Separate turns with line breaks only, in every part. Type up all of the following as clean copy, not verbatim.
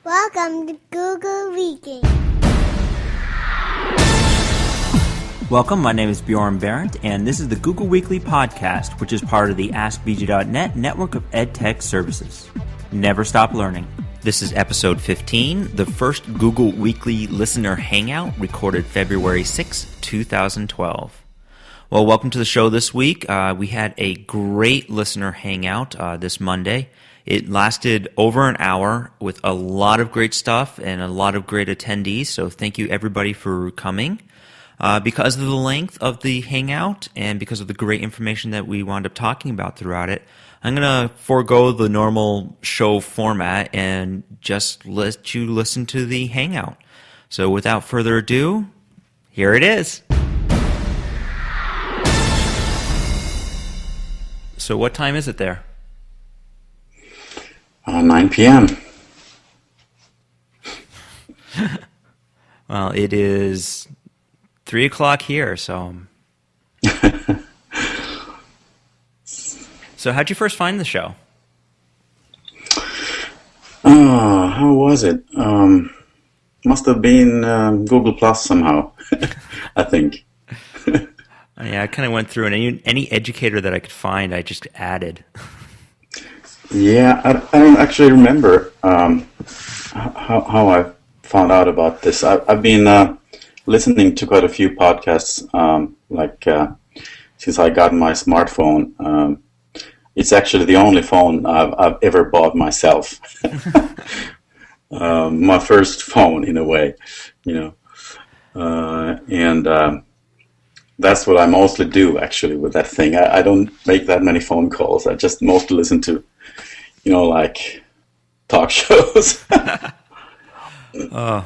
Welcome to Google Weekly.
Welcome, my name is Bjorn Berendt, and this is the Google Weekly Podcast, which is part of the AskBG.net network of EdTech services. Never stop learning. This is episode 15, the first Google Weekly Listener Hangout, recorded February 6, 2012. Well, welcome to the show this week. We had a great listener hangout this Monday. It lasted over an hour with a lot of great stuff and a lot of great attendees, so thank you everybody for coming. Because of the length of the hangout and because of the great information that we wound up talking about throughout it, I'm going to forego the normal show format and just let you listen to the hangout. So without further ado, here it is. So what time is it there?
9 p.m.
Well, it is 3 o'clock here, so... So how'd you first find the show?
How was it? Must have been Google Plus somehow, I think.
Yeah, I kind of went through, and any educator that I could find, I just added.
Yeah, I don't actually remember how I found out about this. I've been listening to quite a few podcasts, since I got my smartphone. It's actually the only phone I've ever bought myself. My first phone, in a way, and that's what I mostly do, actually, with that thing. I don't make that many phone calls. I just mostly listen to, talk shows.
Well,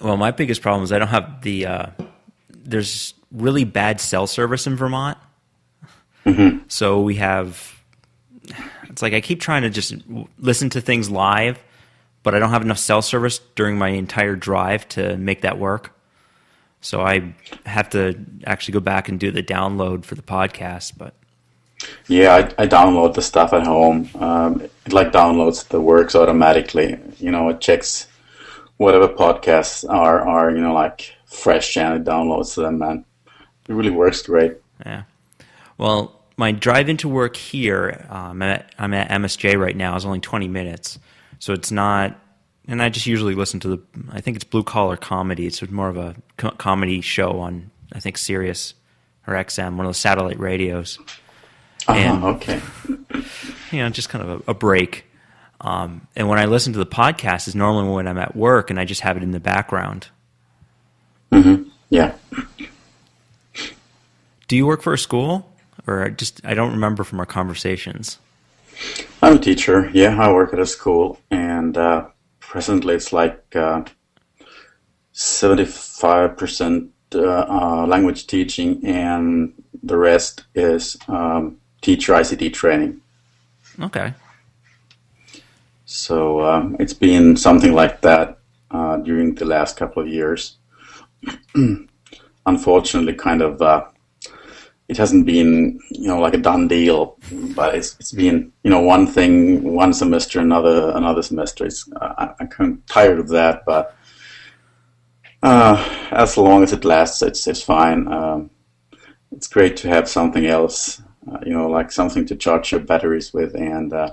my biggest problem is I don't have there's really bad cell service in Vermont. Mm-hmm. So it's like I keep trying to just listen to things live, but I don't have enough cell service during my entire drive to make that work. So I have to actually go back and do the download for the podcast. But
yeah, I download the stuff at home. It downloads the works automatically. It checks whatever podcasts are fresh, and it downloads them, and it really works great.
Yeah. Well, my drive into work here, I'm at MSJ right now, is only 20 minutes. So it's not, and I just usually listen to I think it's Blue Collar Comedy. It's more of a comedy show on, I think, Sirius or XM, one of the satellite radios.
Okay.
Just kind of a break. And when I listen to the podcast is normally when I'm at work and I just have it in the background.
Mm-hmm. Yeah.
Do you work for a school? Or I don't remember from our conversations.
I'm a teacher. Yeah, I work at a school, and presently it's 75% language teaching, and the rest is teacher ICT training.
Okay.
So it's been something like that during the last couple of years. Unfortunately, it hasn't been, a done deal, but it's been, one thing, one semester, another semester. I'm kind of tired of that, but as long as it lasts, it's fine. It's great to have something else, something to charge your batteries with, and the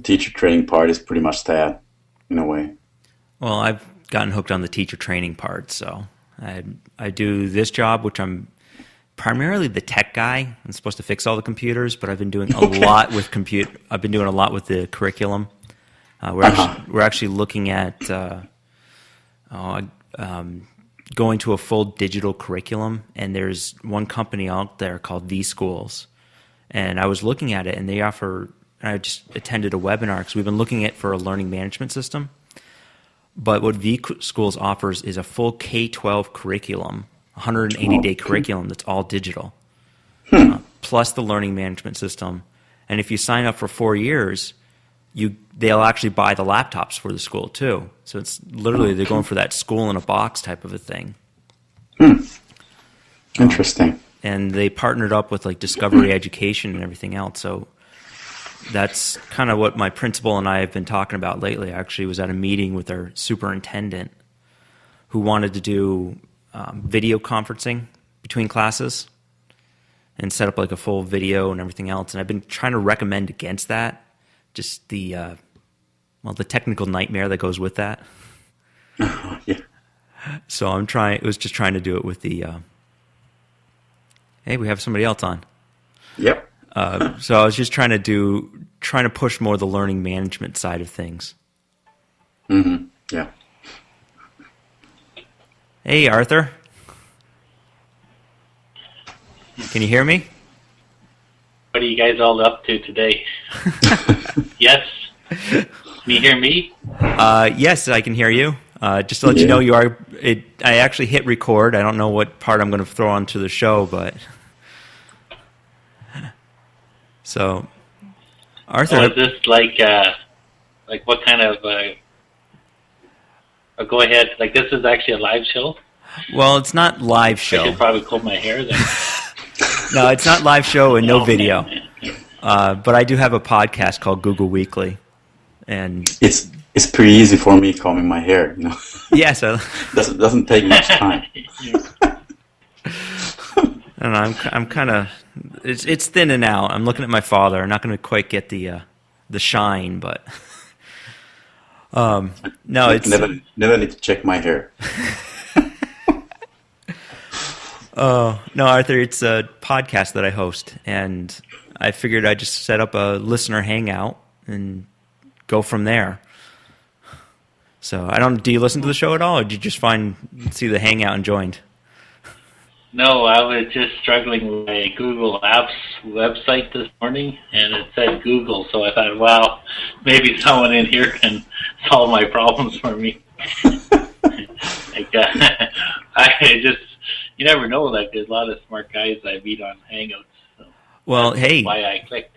teacher training part is pretty much that, in a way.
Well, I've gotten hooked on the teacher training part, so I do this job, which I'm primarily the tech guy. I'm supposed to fix all the computers, but I've been doing a lot with I've been doing a lot with the curriculum. We're actually looking at going to a full digital curriculum, and there's one company out there called vSchools, and I was looking at it, and they offer. I just attended a webinar because we've been looking at for a learning management system. But what vSchools offers is a full K-12 curriculum. 180-day curriculum that's all digital, plus the learning management system. And if you sign up for 4 years, they'll actually buy the laptops for the school too. So it's literally they're going for that school in a box type of a thing.
Interesting.
And they partnered up with Discovery Education and everything else. So that's kind of what my principal and I have been talking about lately. I actually was at a meeting with our superintendent who wanted to do video conferencing between classes and set up like a full video and everything else. And I've been trying to recommend against that, just the technical nightmare that goes with that.
Yeah.
So I was just trying to do it with the, hey, we have somebody else on.
Yep.
So I was just trying to push more the learning management side of things.
Mm-hmm. Yeah.
Hey, Arthur. Can you hear me?
What are you guys all up to today? Yes. Can you hear me?
Yes, I can hear you. Just to let you know, I actually hit record. I don't know what part I'm going to throw onto the show, but so Arthur.
Is this like what kind of? Go ahead. Like this is actually a live show.
Well, it's not live show.
I should probably comb my hair then.
No, it's not live show and no video. But I do have a podcast called Google Weekly, and
it's pretty easy for me combing my hair. You know.
Yeah, so
doesn't take much time.
And I'm kind of it's thinning out. I'm looking at my father. I'm not going to quite get the shine, but no, it's
never need to check my hair.
Oh no, Arthur! It's a podcast that I host, and I figured I'd just set up a listener hangout and go from there. So I don't. Do you listen to the show at all, or did you just see the hangout and joined?
No, I was just struggling with my Google Apps website this morning, and it said Google, so I thought, wow, maybe someone in here can solve my problems for me. You never know, like, there's a lot of smart guys I meet on Hangouts. So
well, hey.
That's why I clicked.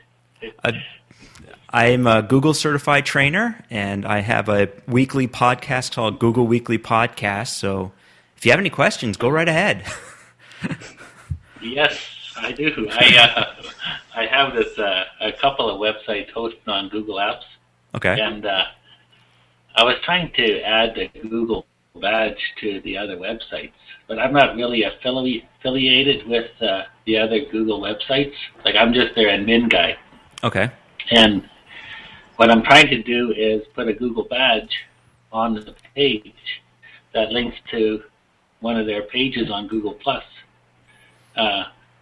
I'm a Google certified trainer, and I have a weekly podcast called Google Weekly Podcast, so if you have any questions, go right ahead.
Yes, I do. I have this a couple of websites hosted on Google Apps.
Okay.
And I was trying to add the Google badge to the other websites, but I'm not really affiliated with the other Google websites. Like, I'm just their admin guy.
Okay.
And what I'm trying to do is put a Google badge on the page that links to one of their pages on Google+.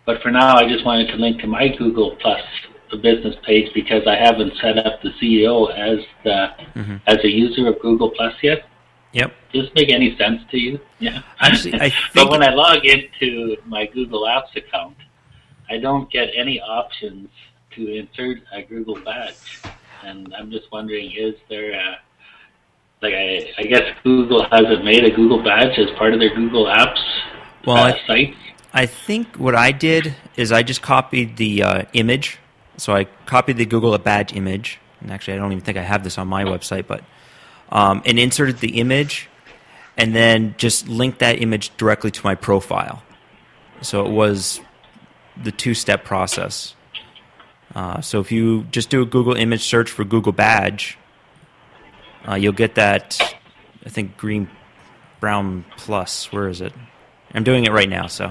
But for now, I just wanted to link to my Google+ business page because I haven't set up the CEO as a user of Google+ yet.
Yep.
Does this make any sense to you? Yeah.
Actually, I think.
But when I log into my Google Apps account, I don't get any options to insert a Google badge. And I'm just wondering, is there I guess Google hasn't made a Google badge as part of their Google Apps sites?
I think what I did is I just copied the image. So I copied the Google badge image. And actually, I don't even think I have this on my website, but and inserted the image, and then just linked that image directly to my profile. So it was the two-step process. So if you just do a Google image search for Google badge, you'll get that, I think, green, brown plus. Where is it? I'm doing it right now, so.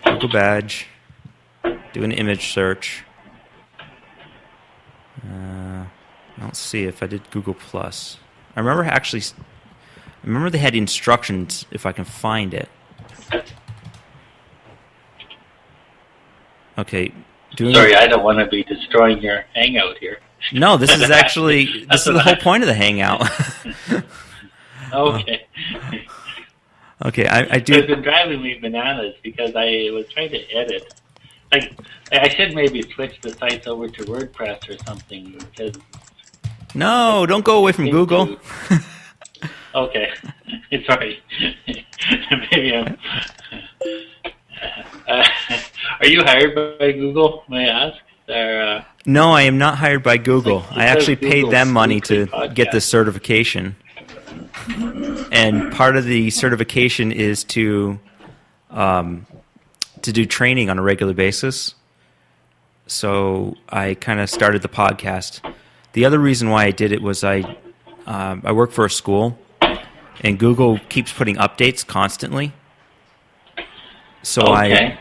Google badge. Do an image search. Let's see if I did Google Plus. I remember they had instructions if I can find it. Okay.
Sorry, I don't want to be destroying your Hangout here.
No, this is the whole point of the Hangout.
Okay.
Okay, I do.
It's been driving me bananas because I was trying to edit. Like, I should maybe switch the sites over to WordPress or something because.
No, don't go away from Google.
Okay, sorry. Maybe I'm. Are you hired by Google? May I ask? Or,
no, I am not hired by Google. I actually paid them money to get this certification. And part of the certification is to to do training on a regular basis. So I kind of started the podcast. The other reason why I did it was I work for a school, and Google keeps putting updates constantly. So
Okay.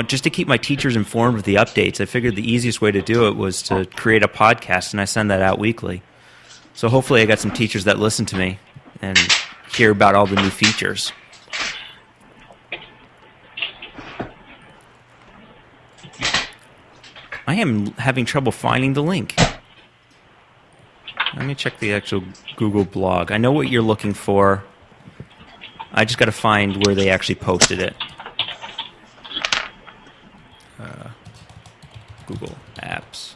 just to keep my teachers informed of the updates, I figured the easiest way to do it was to create a podcast, and I send that out weekly. So hopefully I got some teachers that listen to me and hear about all the new features. I am having trouble finding the link. Let me check the actual Google blog. I know what you're looking for. I just got to find where they actually posted it. Google Apps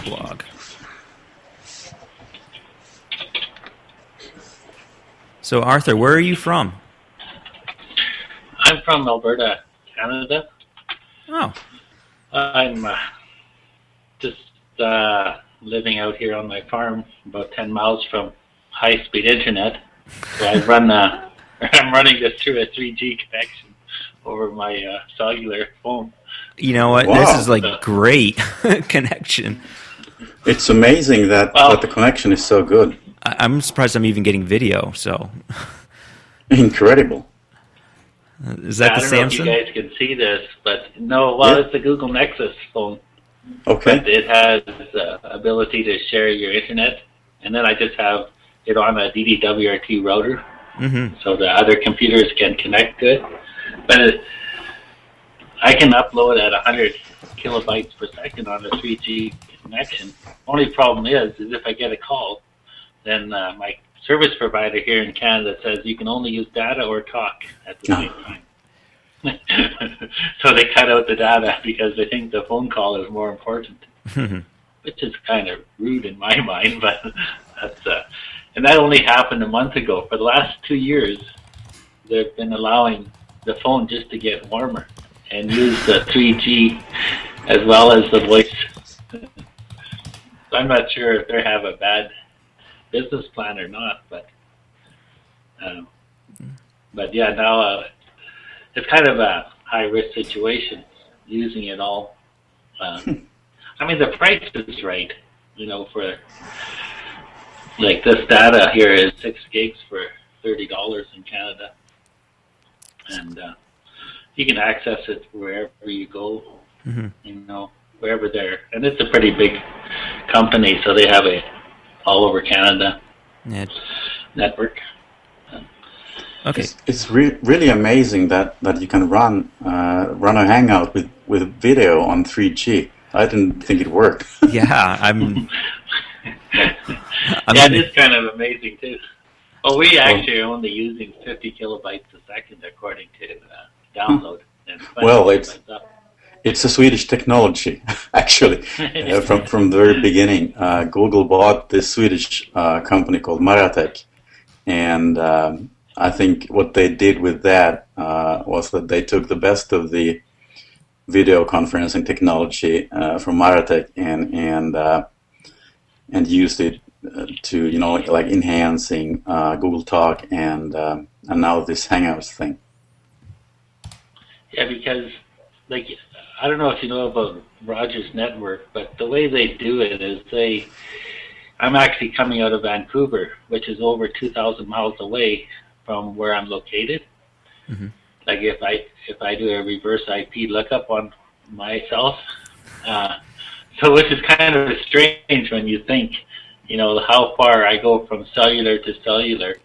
blog. So, Arthur, where are you from?
I'm from Alberta, Canada.
Oh.
I'm just living out here on my farm, about 10 miles from high-speed internet. So I'm running this through a 3G connection over my cellular phone.
You know what?
Wow.
This is like great connection.
It's amazing that the connection is so good.
I'm surprised I'm even getting video. So,
Incredible.
is that the
I don't know if
Samsung?
you guys can see this, but no, well,
Yeah.
it's the Google Nexus phone.
Okay.
But it has the ability to share your internet, and then I just have it on a DDWRT router, so the other computers can connect to it. But I can upload at 100 kilobytes per second on a 3G connection. Only problem is if I get a call, then my service provider here in Canada says you can only use data or talk at the same time. So they cut out the data because they think the phone call is more important, which is kind of rude in my mind. But that's and that only happened a month ago. For the last 2 years, they've been allowing the phone just to get warmer and use the 3G as well as the voice. So I'm not sure if they have a bad business plan or not, but yeah, now it's kind of a high-risk situation using it all. I mean, the price is right, for like this data here is 6 gigs for $30 in Canada, and you can access it wherever you go, wherever there. And it's a pretty big company, so they have it all over Canada network.
Okay.
It's really amazing that you can run a Hangout with video on 3G. I didn't think it worked.
Yeah,
It is kind of amazing too. Well, we actually are only using 50 kilobytes a second according to download. And
Well, it's a Swedish technology, actually. From the very beginning, Google bought this Swedish company called Maratech, and I think what they did with that was that they took the best of the video conferencing technology from Maratech and used it to like enhancing Google Talk and now this Hangouts thing.
Yeah, because I don't know if you know about Rogers Network, but the way they do it is I'm actually coming out of Vancouver, which is over 2,000 miles away from where I'm located. Like if I do a reverse IP lookup on myself, so which is kind of strange when you think, how far I go from cellular to cellular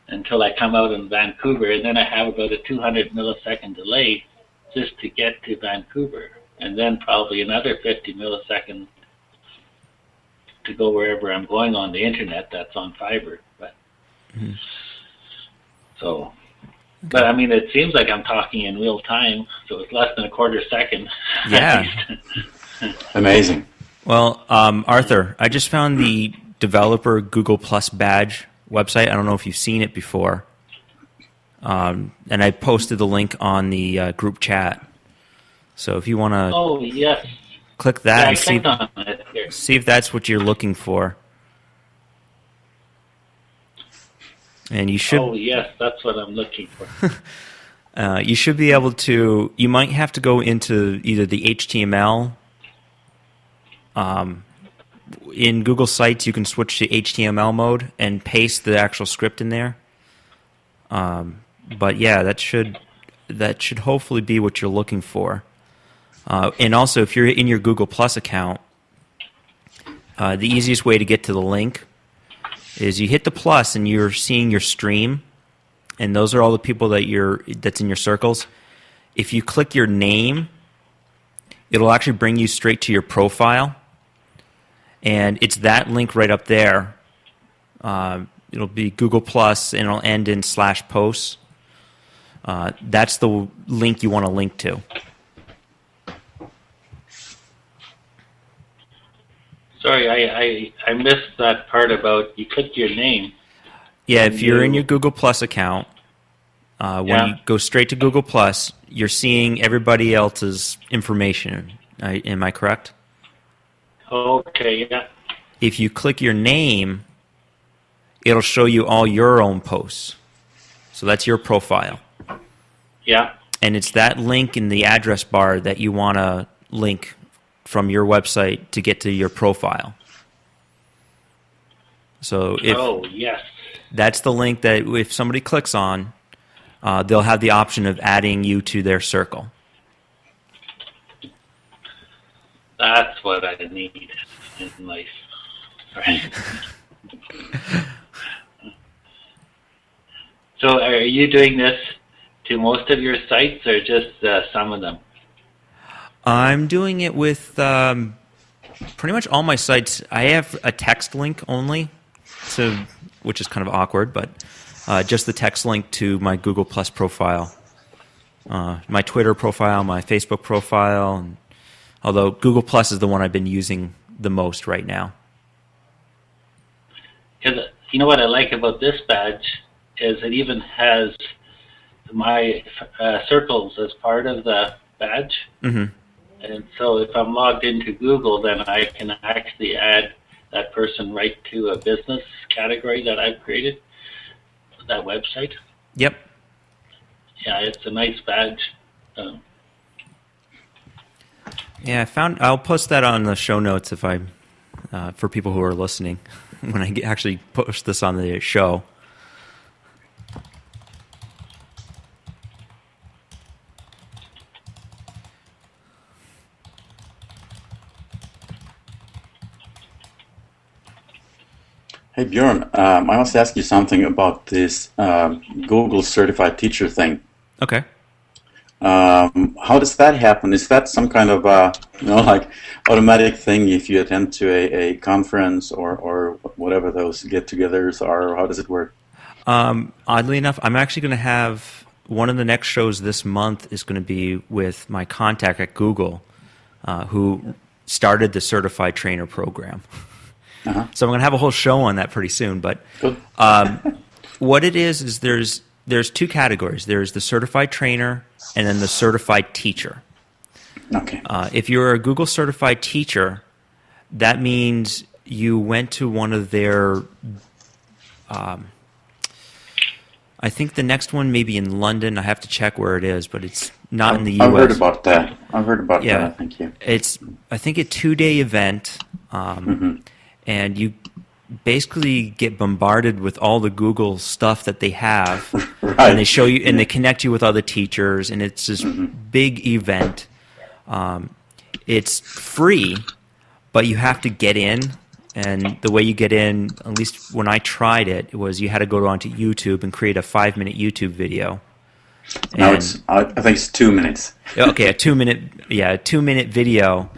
until I come out in Vancouver, and then I have about a 200 millisecond delay just to get to Vancouver, and then probably another 50 milliseconds to go wherever I'm going on the internet that's on fiber. But but I mean, it seems like I'm talking in real time, so it's less than a quarter second.
Yeah.
Amazing.
Well, Arthur, I just found the developer Google Plus badge website. I don't know if you've seen it before. And I posted the link on the group chat. So if you want to
Oh, yes.
click that
Yeah, I
and
clicked on it here.
see if that's what you're looking for. And you should.
Oh, yes, that's what I'm looking for.
You should be able to. You might have to go into either the HTML. In Google Sites, you can switch to HTML mode and paste the actual script in there. But yeah, that should hopefully be what you're looking for. And also, if you're in your Google Plus account, the easiest way to get to the link is you hit the plus and you're seeing your stream, and those are all the people that's in your circles. If you click your name, it'll actually bring you straight to your profile, and it's that link right up there. It'll be Google Plus, and it'll end in /posts. That's the link you want to link to.
Sorry, I missed that part about you click your name.
Yeah, if you're in your Google Plus account, when you go straight to Google Plus, you're seeing everybody else's information. Am I correct?
Okay, yeah.
If you click your name, it'll show you all your own posts. So that's your profile.
Yeah.
And it's that link in the address bar that you want to link from your website to get to your profile. So
yes.
That's the link that if somebody clicks on, they'll have the option of adding you to their circle.
That's what I need in life. Right. So are you doing this to most of your sites or just some of them?
I'm doing it with pretty much all my sites. I have a text link only, which is kind of awkward, but just the text link to my Google Plus profile, my Twitter profile, my Facebook profile, although Google Plus is the one I've been using the most right now.
Because you know what I like about this badge is it even has my circles as part of the badge. Mm-hmm. And so if I'm logged into Google, then I can actually add that person right to a business category that I've created, that website.
Yep.
Yeah, it's a nice badge.
Yeah, I'll post that on the show notes for people who are listening when I actually post this on the show.
Hey Bjorn, I must ask you something about this Google Certified Teacher thing.
Okay.
How does that happen? Is that some kind of like automatic thing if you attend to a conference or whatever those get-togethers are? How does it work?
Oddly enough, I'm actually going to have one of the next shows this month is going to be with my contact at Google, who started the Certified Trainer program. Uh-huh. So I'm going to have a whole show on that pretty soon. But what it is there's two categories. There's the certified trainer and then the certified teacher.
Okay.
If you're a Google certified teacher, that means you went to one of their I think the next one may be in London. I have to check where it is, but it's not in the U.S.
I've heard about that. Yeah. Thank you.
It's, I think, a 2-day event. And you basically get bombarded with all the Google stuff that they have, right. And they show you and they connect you with other teachers, and it's this big event. It's free, but you have to get in, and the way you get in, at least when I tried it, was you had to go onto YouTube and create a 5-minute YouTube video.
No, I think it's 2 minutes.
Okay, a 2-minute video,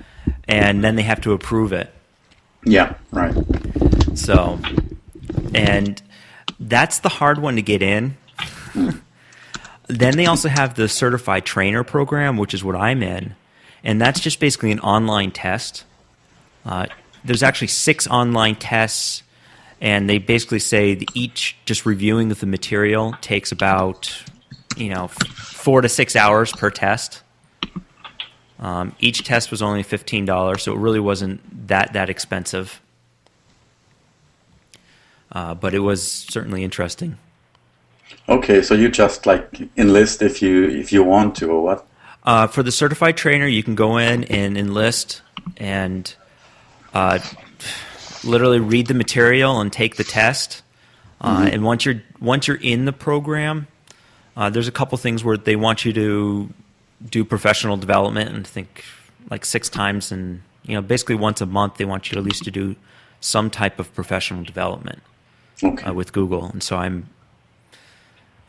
and then they have to approve it.
Yeah, right.
So, and that's the hard one to get in. Then they also have the Certified Trainer program, which is what I'm in, and that's just basically an online test. There's actually 6 online tests, and they basically say that each just reviewing the material takes about 4 to 6 hours per test. Each test was only $15, so it really wasn't that expensive. But it was certainly interesting.
Okay, so you just like enlist if you want to, or what?
For the certified trainer, you can go in and enlist and literally read the material and take the test. And once you're in the program, there's a couple things where they want you to do professional development, and I think like 6 times, and basically once a month they want you at least to do some type of professional development with Google. And so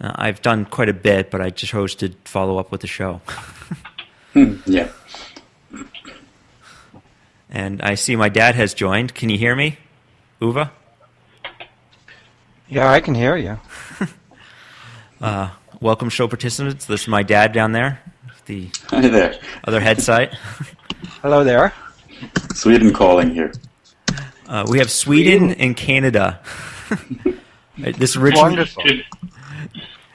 I've done quite a bit, but I just chose to follow up with the show.
Yeah.
And I see my dad has joined. Can you hear me, Uwe?
Yeah, I can hear you.
Welcome, show participants. This is my dad down there, the
Hi there.
other head site.
Hello there.
Sweden calling here.
We have Sweden and Canada. This originally,
Wonderful.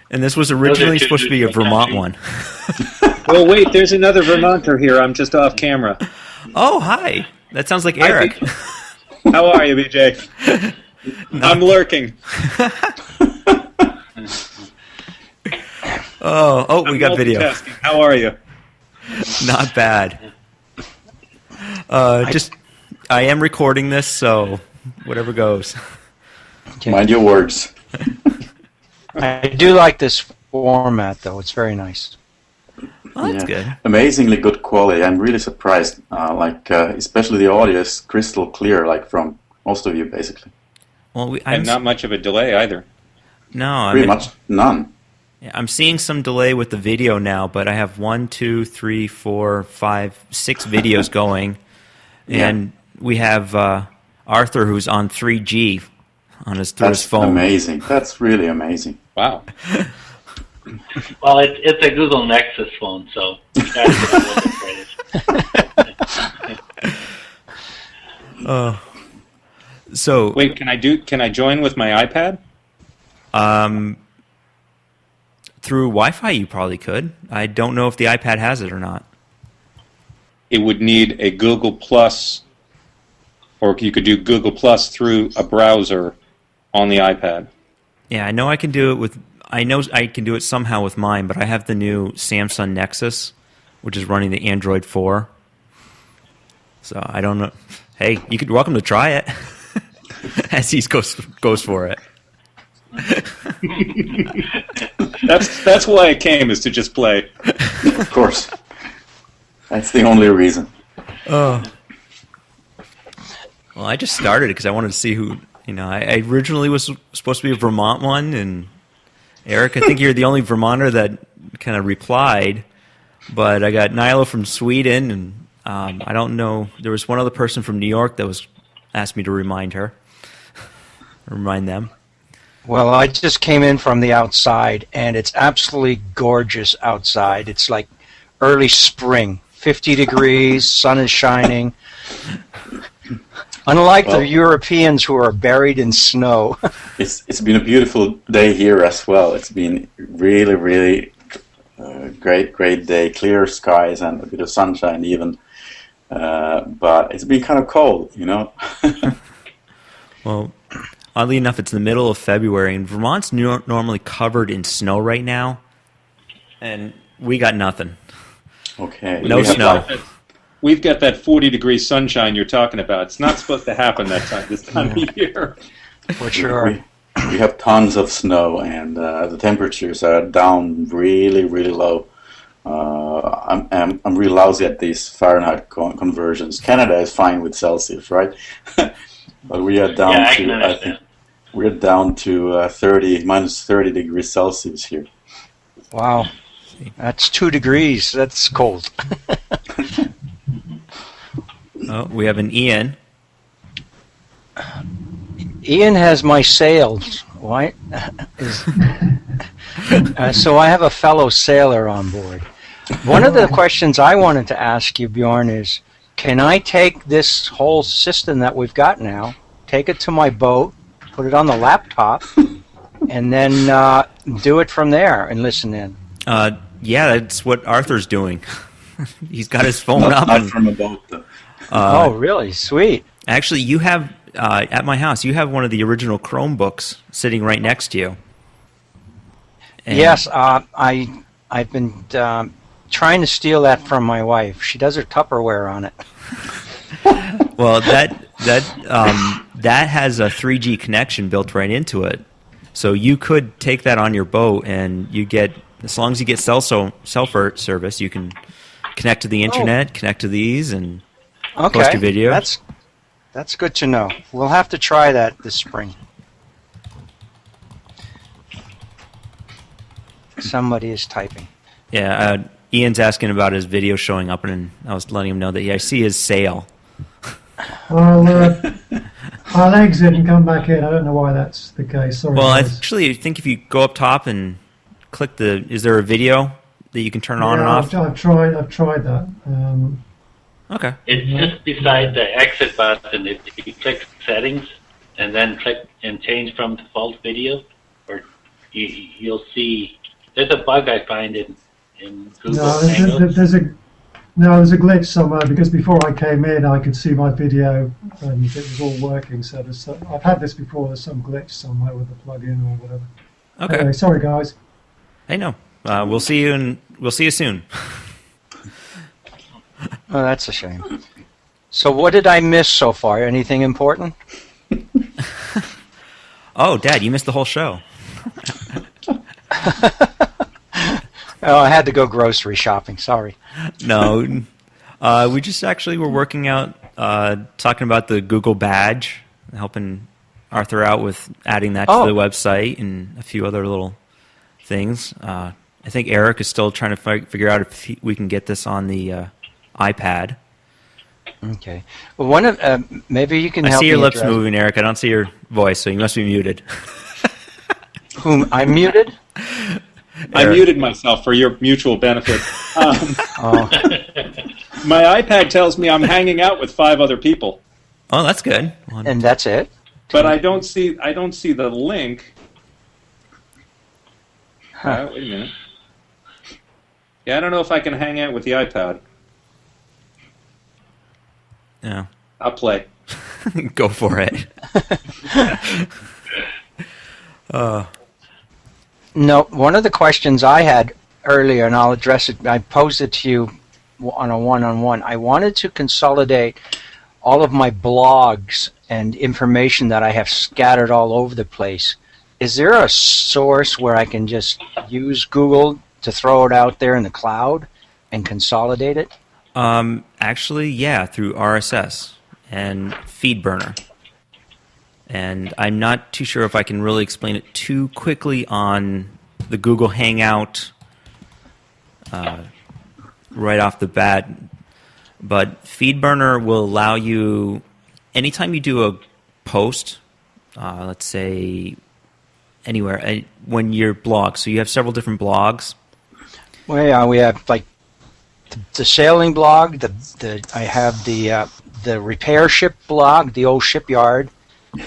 and this was originally supposed to be a Vermont one.
Well, wait, there's another Vermonter here. I'm just off camera.
Oh, hi. That sounds like
Hi,
Eric.
How are you, BJ? I'm lurking.
Oh, we got video.
Multitasking. How are you?
Not bad. I am recording this, so whatever goes.
Okay.
Mind your words.
I do like this format, though. It's very nice.
Oh, that's good.
Amazingly good quality. I'm really surprised. Especially the audio is crystal clear, like from most of you, basically.
Well,
And not much of a delay either.
no,
Pretty much none.
I'm seeing some delay with the video now, but I have 1, 2, 3, 4, 5, 6 videos going, and we have Arthur who's on 3G on his
That's
phone.
amazing. That's really amazing.
Wow.
Well, it's a Google Nexus phone, so you guys can look at it.
So
Wait, can I join with my iPad?
through Wi-Fi, you probably could. I don't know if the iPad has it or not.
It would need a Google Plus, or you could do Google Plus through a browser on the iPad.
Yeah, I know I can do it with. I know I can do it somehow with mine, but I have the new Samsung Nexus, which is running the Android 4. So I don't know. Hey, you're welcome to try it. As he goes for it.
That's why I came, is to just play.
Of course. That's the only reason.
Well, I just started it because I wanted to see who. I originally was supposed to be a Vermont one, and Eric, I think you're the only Vermonter that kind of replied. But I got Nyla from Sweden, and I don't know. There was one other person from New York that asked me to remind them.
Well, I just came in from the outside, and it's absolutely gorgeous outside. It's like early spring, 50 degrees, sun is shining. Unlike the Europeans who are buried in snow.
It's been a beautiful day here as well. It's been really, really great day. Clear skies and a bit of sunshine even. But it's been kind of cold,
Well, oddly enough, it's the middle of February, and Vermont's normally covered in snow right now, and we got nothing.
Okay.
No snow.
We've got that 40-degree sunshine you're talking about. It's not supposed to happen this time of year.
For sure.
We have tons of snow, and the temperatures are down really, really low. I'm really lousy at these Fahrenheit conversions. Canada is fine with Celsius, right? But we are down I think we're down to minus 30 degrees Celsius here.
Wow. That's 2 degrees. That's cold.
Oh, we have an Ian.
Ian has my sails. Why? So I have a fellow sailor on board. One of the questions I wanted to ask you, Bjorn, is can I take this whole system that we've got now, take it to my boat, put it on the laptop, and then do it from there and listen in?
Yeah, that's what Arthur's doing. He's got his phone up.
Not from a boat, though.
Oh, really? Sweet.
Actually, you have, at my house, you have one of the original Chromebooks sitting right next to you. And
Yes, I've been trying to steal that from my wife. She does her Tupperware on it.
Well, that has a 3G connection built right into it, so you could take that on your boat, and you get, as long as you get cell service, you can connect to the internet, connect to these, and post your video.
That's good to know. We'll have to try that this spring. Somebody is typing.
Yeah, Ian's asking about his video showing up, and I was letting him know that I see his sail.
I'll exit and come back in. I don't know why that's the case. Sorry.
Well,
guys.
actually, I think if you go up top and click is there a video that you can turn on and off?
I've tried that.
Okay.
It's just beside the exit button. If you click settings and then click and change from default video, or you'll see there's a bug I find in Google Hangouts.
There's a glitch somewhere, because before I came in I could see my video and it was all working. So I've had this before. There's some glitch somewhere with the plug-in or whatever.
Okay.
Anyway, sorry guys.
Hey, no. We'll see you soon.
Oh, that's a shame. So what did I miss so far? Anything important?
Oh, Dad, you missed the whole show.
Oh, I had to go grocery shopping. Sorry.
No, we just actually were working out, talking about the Google badge, helping Arthur out with adding that to the website and a few other little things. I think Eric is still trying to figure out if we can get this on the iPad.
Okay. Well, maybe you can help me.
I see your lips
address.
moving, Eric. I don't see your voice, so you must be muted.
Whom I'm muted?
I muted myself for your mutual benefit. My iPad tells me I'm hanging out with 5 other people.
Oh, that's good.
And that's it?
But I don't see the link.
Huh.
Wait a minute. Yeah, I don't know if I can hang out with the iPad.
Yeah.
I'll play.
Go for it.
No, one of the questions I had earlier, and I'll address it, I posed it to you on a one-on-one. I wanted to consolidate all of my blogs and information that I have scattered all over the place. Is there a source where I can just use Google to throw it out there in the cloud and consolidate it?
Actually, yeah, through RSS and FeedBurner. And I'm not too sure if I can really explain it too quickly on the Google Hangout right off the bat. But FeedBurner will allow you, anytime you do a post, let's say anywhere, when your blog, so you have several different blogs.
Well, yeah, we have like the sailing blog, I have the repair ship blog, the old shipyard.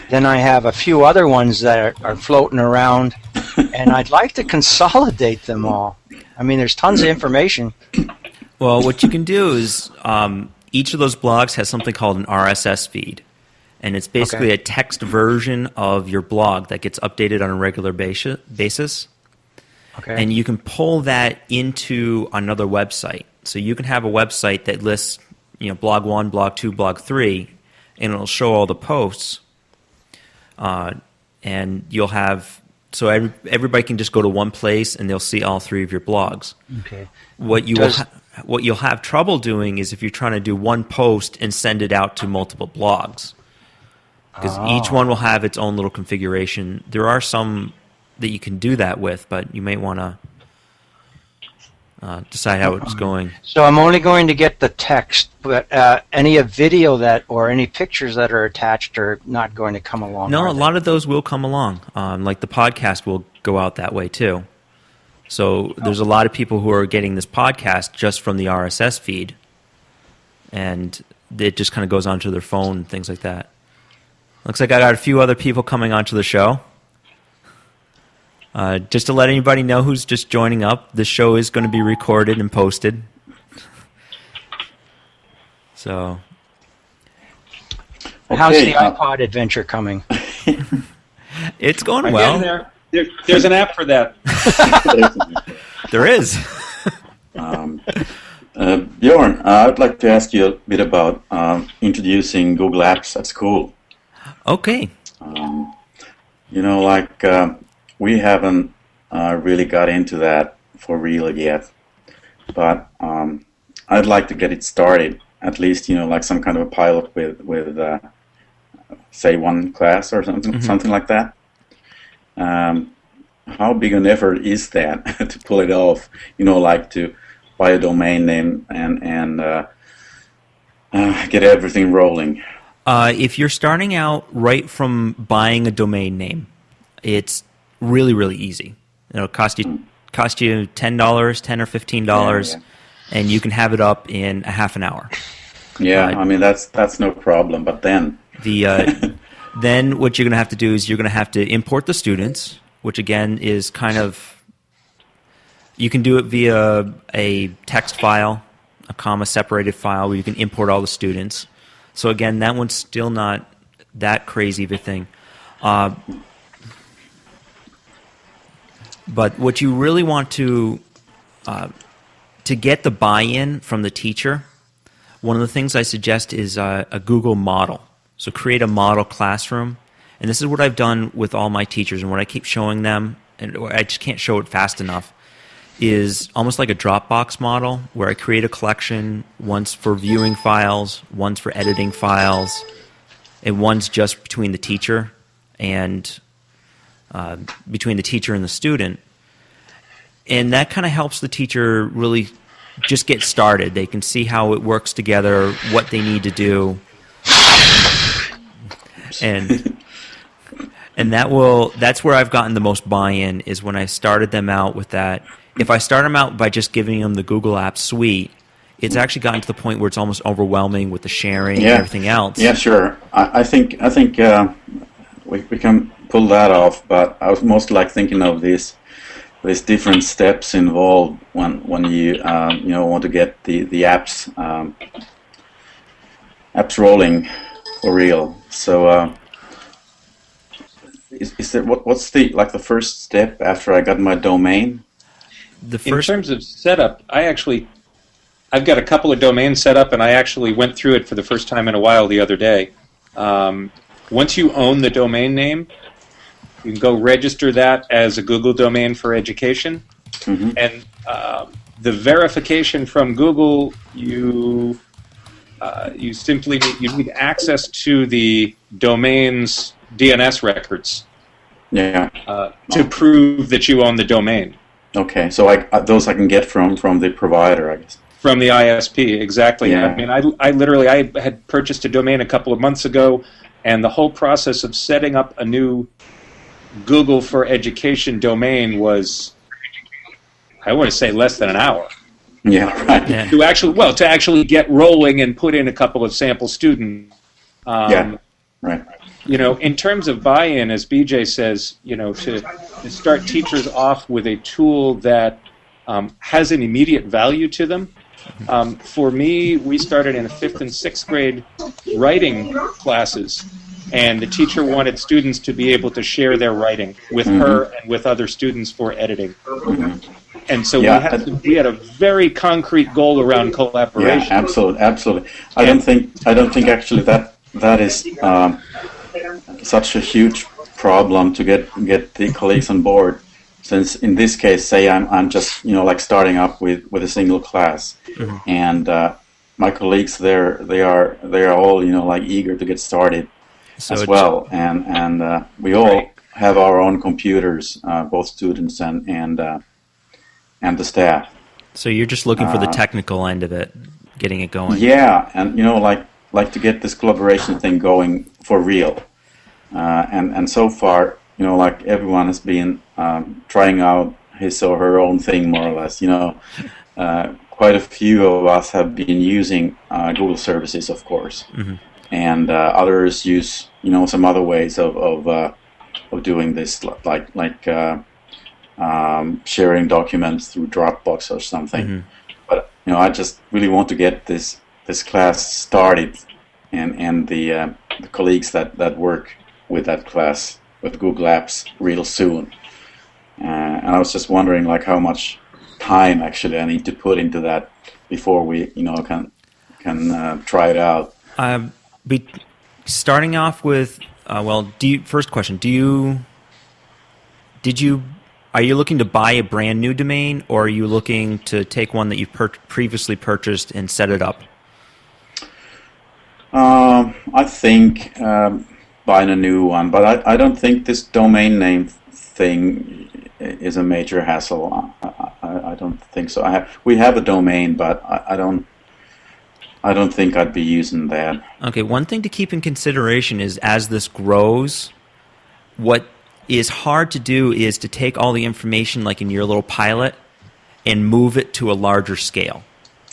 Then I have a few other ones that are floating around, and I'd like to consolidate them all. I mean, there's tons of information.
Well, what you can do is each of those blogs has something called an RSS feed, and it's basically a text version of your blog that gets updated on a regular basis.
Okay.
And you can pull that into another website. So you can have a website that lists, blog 1, blog 2, blog 3, and it'll show all the posts. And you'll have, so everybody can just go to one place and they'll see all 3 of your blogs.
Okay.
What you'll have trouble doing is if you're trying to do one post and send it out to multiple blogs, because each one will have its own little configuration. There are some that you can do that with, but you may want to decide how it's going.
So I'm only going to get the text, but any video or any pictures that are attached are not going to come along.
No, a lot of those will come along. Like the podcast will go out that way too. So there's a lot of people who are getting this podcast just from the RSS feed, and it just kind of goes onto their phone and things like that. Looks like I got a few other people coming onto the show. Just to let anybody know who's just joining up, the show is going to be recorded and posted. So,
how's the iPod adventure coming?
It's going
I'm
well.
getting there. There's an app for that.
There is.
Bjorn, I'd like to ask you a bit about introducing Google Apps at school.
Okay.
We haven't really got into that for real yet, but I'd like to get it started. At least, like some kind of a pilot with say one class or something like that. How big an effort is that to pull it off? Like to buy a domain name and get everything rolling.
If you're starting out right from buying a domain name, it's really, really easy. It'll cost you $10, $10 or $15, and you can have it up in a half an hour.
Yeah, that's no problem. But then
then what you're going to have to do is you're going to have to import the students, which again is kind of, you can do it via a text file, a comma-separated file where you can import all the students. So again, that one's still not that crazy of a thing. But what you really want to get the buy-in from the teacher, one of the things I suggest is a Google model. So create a model classroom. And this is what I've done with all my teachers, and what I keep showing them, and I just can't show it fast enough, is almost like a Dropbox model where I create a collection, once for viewing files, one's for editing files, and one's just between the teacher and the student. And that kind of helps the teacher really just get started. They can see how it works together, what they need to do, and that's where I've gotten the most buy-in, is when I started them out with that. If I start them out by just giving them the Google Apps suite, it's actually gotten to the point where it's almost overwhelming with the sharing and everything else.
Yeah, sure. I think we can pull that off, but I was mostly like thinking of these different steps involved when you want to get the apps rolling for real. So is there what's the first step after I got my domain?
In terms of setup, I've got a couple of domains set up, and I actually went through it for the first time in a while the other day. Once you own the domain name, you can go register that as a Google domain for education. Mm-hmm. And the verification from Google, you simply need access to the domain's DNS records. To prove that you own the domain.
Okay, so those I can get from the provider, I guess. From
the ISP, exactly.
Yeah.
I had purchased a domain a couple of months ago, and the whole process of setting up a new Google for Education domain was, I want to say, less than an hour.
Yeah, right.
Yeah.
To actually get rolling and put in a couple of sample students.
Right.
In terms of buy-in, as BJ says, to start teachers off with a tool that has an immediate value to them. For me, we started in 5th and 6th grade writing classes, and the teacher wanted students to be able to share their writing with her and with other students for editing. And so we had a very concrete goal around collaboration.
Yeah, absolutely. I don't think actually that is such a huge problem to get the colleagues on board, since in this case, say I'm just starting up with a single class, and my colleagues they are all eager to get started as well, and we all have our own computers, both students and the staff.
So you're just looking for the technical end of it, getting it going.
Yeah, and like to get this collaboration thing going for real. And so far, everyone has been trying out his or her own thing, more or less. Quite a few of us have been using Google services, of course, and others use some other ways of doing this, like sharing documents through Dropbox or something. But I just really want to get this class started, and the colleagues that work with that class with Google Apps real soon. and I was just wondering like how much time actually I need to put into that before we can try it out.
Starting off with first question, are you looking to buy a brand new domain, or are you looking to take one that you've previously purchased and set it up?
I think buying a new one, but I don't think this domain name thing is a major hassle. I don't think so. We have a domain, but I don't think I'd be using that.
Okay, one thing to keep in consideration is as this grows, what is hard to do is to take all the information like in your little pilot and move it to a larger scale.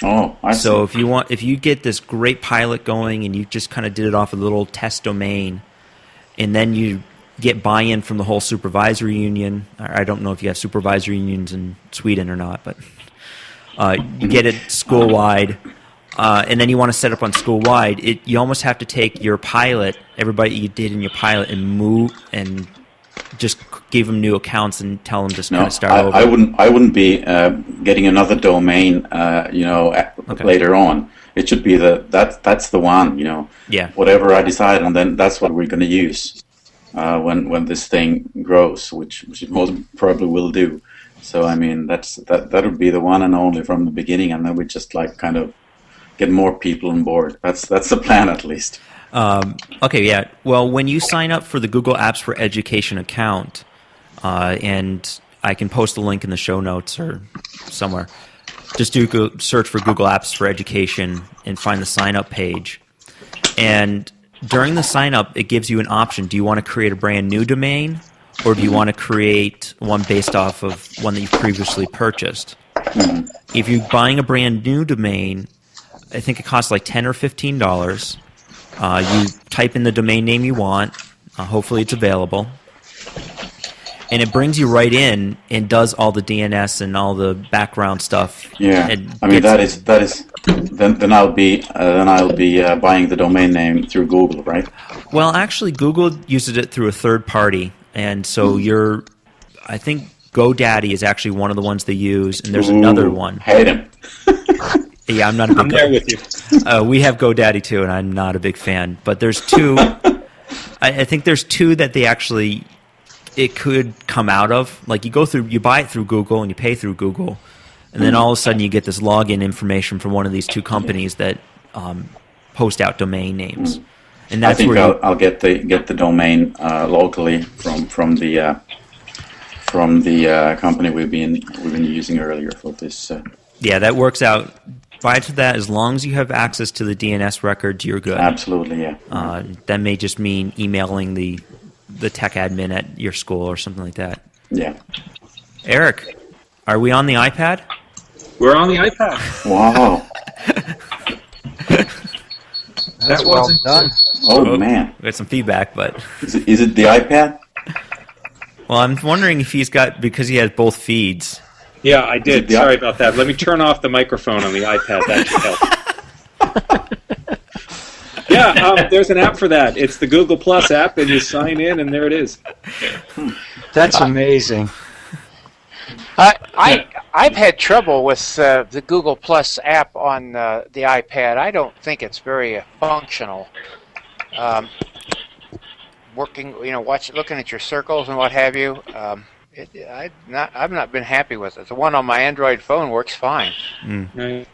Oh, I see.
So if you get this great pilot going and you just kind of did it off a little test domain, and then you get buy-in from the whole supervisory union. I don't know if you have supervisory unions in Sweden or not, but you get it school-wide, and then you want to set up on school-wide. You almost have to take your pilot, everybody you did in your pilot, and move and just give them new accounts and tell them to kind of start over.
I wouldn't be getting another domain, later on. It should be that's the one,
Yeah.
Whatever I decide on, then that's what we're going to use when this thing grows, which it most probably will do. So I mean, that would be the one and only from the beginning, and then we just like kind of get more people on board. That's the plan at least.
Okay, yeah. Well, when you sign up for the Google Apps for Education account, and I can post a link in the show notes or somewhere, just search for Google Apps for Education and find the sign-up page. And during the sign-up, it gives you an option. Do you want to create a brand new domain, or do you want to create one based off of one that you've previously purchased? If you're buying a brand new domain, I think it costs like $10 or $15. You type in the domain name you want. Hopefully it's available. And it brings you right in and does all the DNS and all the background stuff.
Yeah, I mean that is. Then I'll be buying the domain name through Google, right?
Well, actually, Google uses it through a third party, and so I think GoDaddy is actually one of the ones they use, and there's another one.
Hate him.
Yeah, I'm not a big.
I'm there with you.
We have GoDaddy too, and I'm not a big fan. But there's two. I think there's two that they actually. It could come out of, like you buy it through Google and you pay through Google, and then all of a sudden you get this login information from one of these two companies that post out domain names, and that's where
I'll get the domain locally from the company we've been using earlier for this.
Yeah, that works out. Prior to that, as long as you have access to the DNS records, you're good.
Absolutely, yeah.
That may just mean emailing the tech admin at your school or something like that.
Yeah.
Eric, are we on the iPad?
We're on the iPad.
Wow.
That's well done.
Oh man.
We got some feedback, but
Is it the iPad?
well, I'm wondering if because he has both feeds.
Yeah, I did. Sorry about that. Let me turn off the microphone on the iPad. That should help. Yeah, there's an app for that. It's the Google Plus app, and you sign in, and there it is.
That's amazing.
I've had trouble with the Google Plus app on the iPad. I don't think it's very functional. Looking at your circles and what have you. I've not been happy with it. The one on my Android phone works fine.
Right.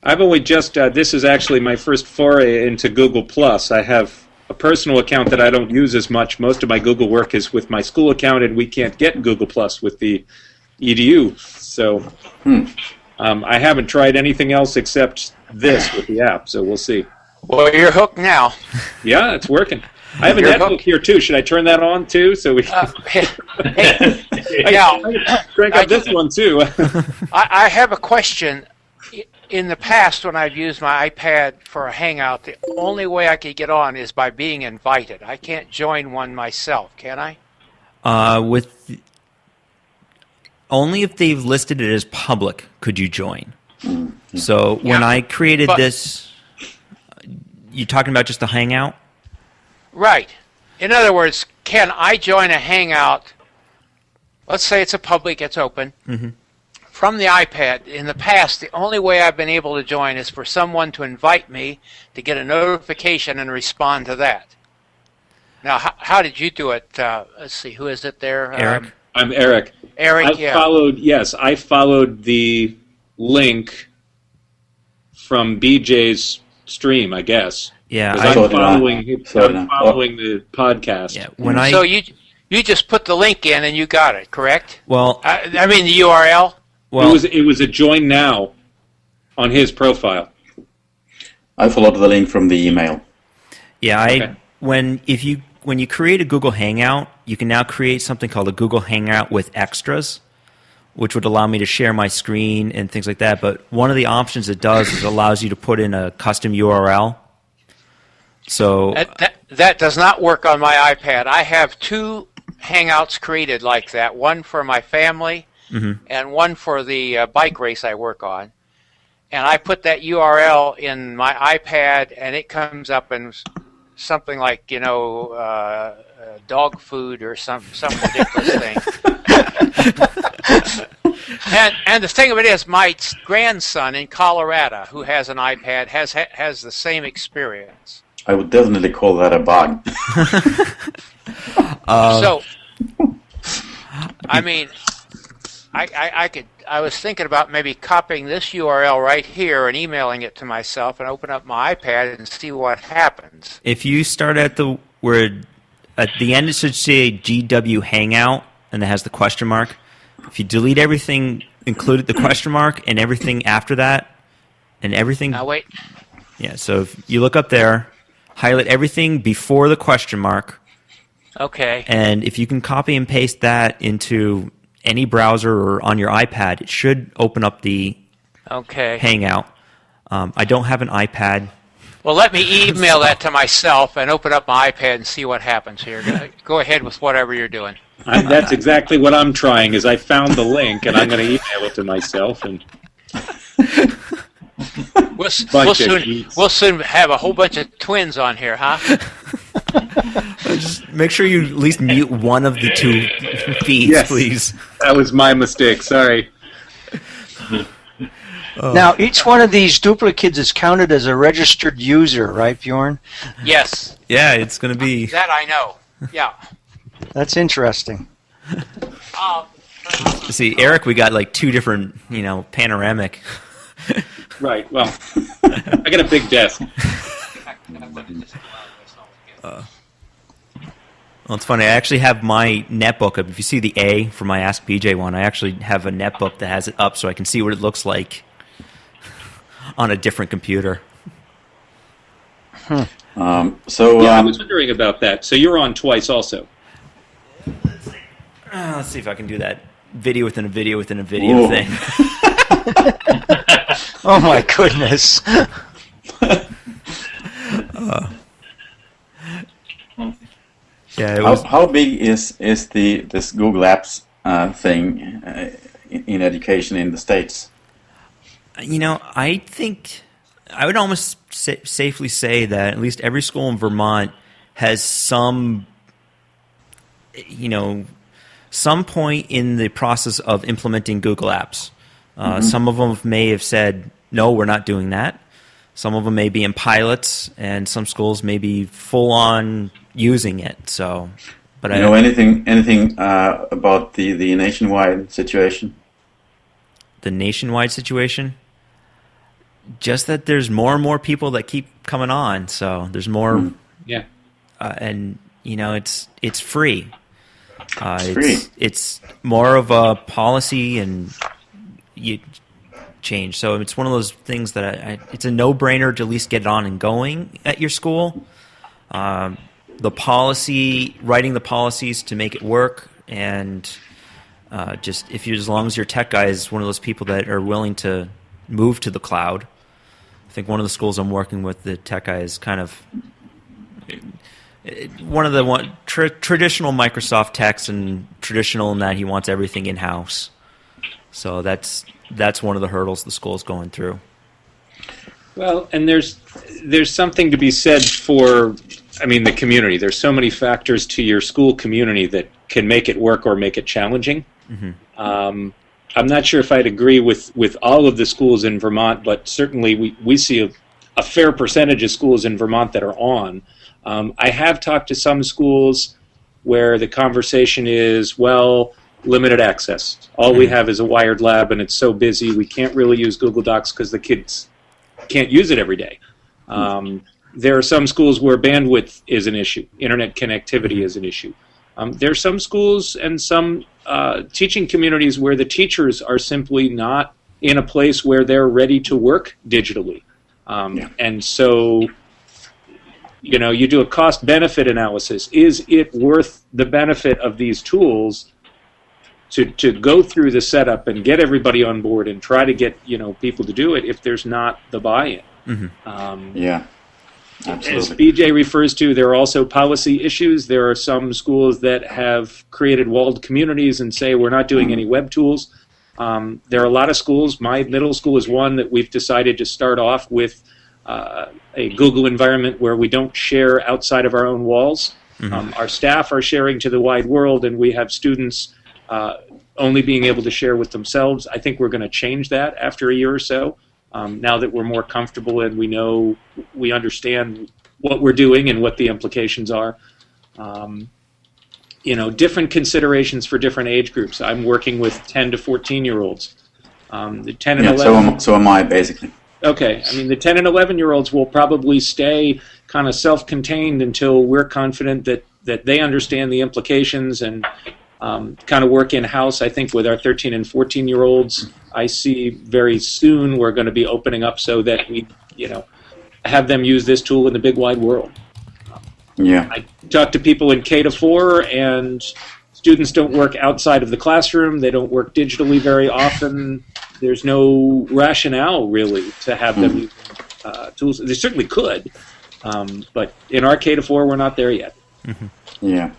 I've only just, this is actually my first foray into Google Plus. I have a personal account that I don't use as much. Most of my Google work is with my school account, and we can't get Google Plus with the EDU. So I haven't tried anything else except this with the app, so we'll see.
Well, you're hooked now.
Yeah, it's working. I have a netbook here, too. Should I turn that on, too? So we
Now,
crank up this one, too.
I have a question. In the past, when I've used my iPad for a Hangout, the only way I could get on is by being invited. I can't join one myself, can I?
Only if they've listed it as public could you join. So when I created this, you're talking about just the Hangout?
Right. In other words, can I join a Hangout let's say it's it's open.
Mm-hmm.
From the iPad, in the past, the only way I've been able to join is for someone to invite me to get a notification and respond to that. Now, how did you do it? Let's see, who is it there?
Eric?
I'm Eric.
Eric,
I followed the link from BJ's stream, I guess.
Yeah,
I'm following the podcast.
Yeah,
so you just put the link in and you got it, correct?
Well,
I mean the URL.
Well, it was a join now on his profile.
I followed the link from the email.
Yeah, when you create a Google Hangout, you can now create something called a Google Hangout with extras, which would allow me to share my screen and things like that. But one of the options it does is it allows you to put in a custom URL. So
that does not work on my iPad. I have 2 Hangouts created like that, one for my family and one for the bike race I work on. And I put that URL in my iPad, and it comes up in something like, dog food or some ridiculous thing. And the thing of it is, my grandson in Colorado, who has an iPad, has the same experience.
I would definitely call that a bug.
So, I mean, I was thinking about maybe copying this URL right here and emailing it to myself and open up my iPad and see what happens.
If you start at the end it should say GW Hangout and it has the question mark. If you delete everything, included the question mark, and everything after that, and everything.
Now wait.
Yeah. So if you look up there, highlight everything before the question mark.
Okay.
And if you can copy and paste that into any browser or on your iPad, it should open up the Hangout. I don't have an iPad.
Well, let me email that to myself and open up my iPad and see what happens here. Go ahead with whatever you're doing.
That's exactly what I'm trying. Is I found the link and I'm going to email it to myself and.
We'll soon have a whole bunch of twins on here, huh?
Just make sure you at least mute one of the 2 feeds, please.
That was my mistake. Sorry.
Now, each one of these duplicates is counted as a registered user, right, Bjorn?
Yes.
Yeah, it's going to be...
That I know. Yeah.
That's interesting.
See, Eric, we got like 2 different, panoramic...
Right, well, I got a big desk.
Well, it's funny. I actually have my netbook up. If you see the A for my Ask BJ one, I actually have a netbook that has it up so I can see what it looks like on a different computer.
I was wondering about that. So you're on twice also.
Let's see if I can do that video within a video within a video thing.
Oh my goodness.
How big is this Google Apps thing in education in the States?
I think I would almost safely say that at least every school in Vermont has some point in the process of implementing Google Apps. Some of them may have said, no, we're not doing that. Some of them may be in pilots, and some schools may be full-on using it. So, but I
know anything about the nationwide situation?
The nationwide situation? Just that there's more and more people that keep coming on. So there's more.
Yeah.
And it's free.
Free.
It's more of a policy and change. So it's one of those things that it's a no-brainer to at least get it on and going at your school. The policy, writing the policies to make it work, and as long as your tech guy is one of those people that are willing to move to the cloud. I think one of the schools I'm working with, the tech guy is kind of one of the traditional Microsoft techs, and traditional in that he wants everything in-house. So that's one of the hurdles the school's going through.
Well, and there's something to be said for, the community. There's so many factors to your school community that can make it work or make it challenging. I'm not sure if I'd agree with all of the schools in Vermont, but certainly we see a fair percentage of schools in Vermont that are on. I have talked to some schools where the conversation is, well, limited access. All we have is a wired lab, and it's so busy we can't really use Google Docs because the kids can't use it every day. There are some schools where bandwidth is an issue. Internet connectivity is an issue. There are some schools and some teaching communities where the teachers are simply not in a place where they're ready to work digitally. And so, you do a cost-benefit analysis. Is it worth the benefit of these tools to go through the setup and get everybody on board and try to get people to do it if there's not the buy-in? Absolutely. As BJ refers to, there are also policy issues. There are some schools that have created walled communities and say we're not doing any web tools. There are a lot of schools. My middle school is one that we've decided to start off with a Google environment where we don't share outside of our own walls. Our staff are sharing to the wide world, and we have students only being able to share with themselves. I think we're going to change that after a year or so. Now that we're more comfortable and we understand what we're doing and what the implications are. Different considerations for different age groups. I'm working with 10 to 14-year-olds. The 10 and 11.
So am I, basically.
Okay. I mean, the 10 and 11-year-olds will probably stay kind of self-contained until we're confident that they understand the implications and kind of work in-house. I think with our 13 and 14-year-olds, I see very soon we're going to be opening up so that we, have them use this tool in the big wide world. I talk to people in K to 4, and students don't work outside of the classroom. They don't work digitally very often. There's no rationale, really, to have them use tools. They certainly could, but in our K to 4, we're not there yet.
Yeah,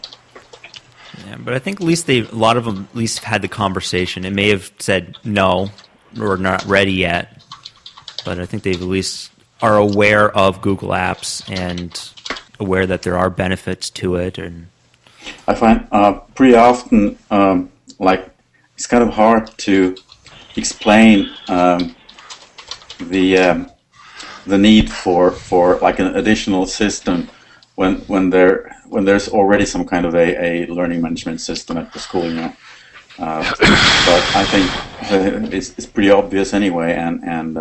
but I think at least a lot of them at least had the conversation. It may have said no, or not ready yet, but I think they've at least are aware of Google Apps and aware that there are benefits to it. And
I find pretty often, it's kind of hard to explain the need for like an additional system when there's already some kind of a learning management system at the school, but I think it's pretty obvious anyway, and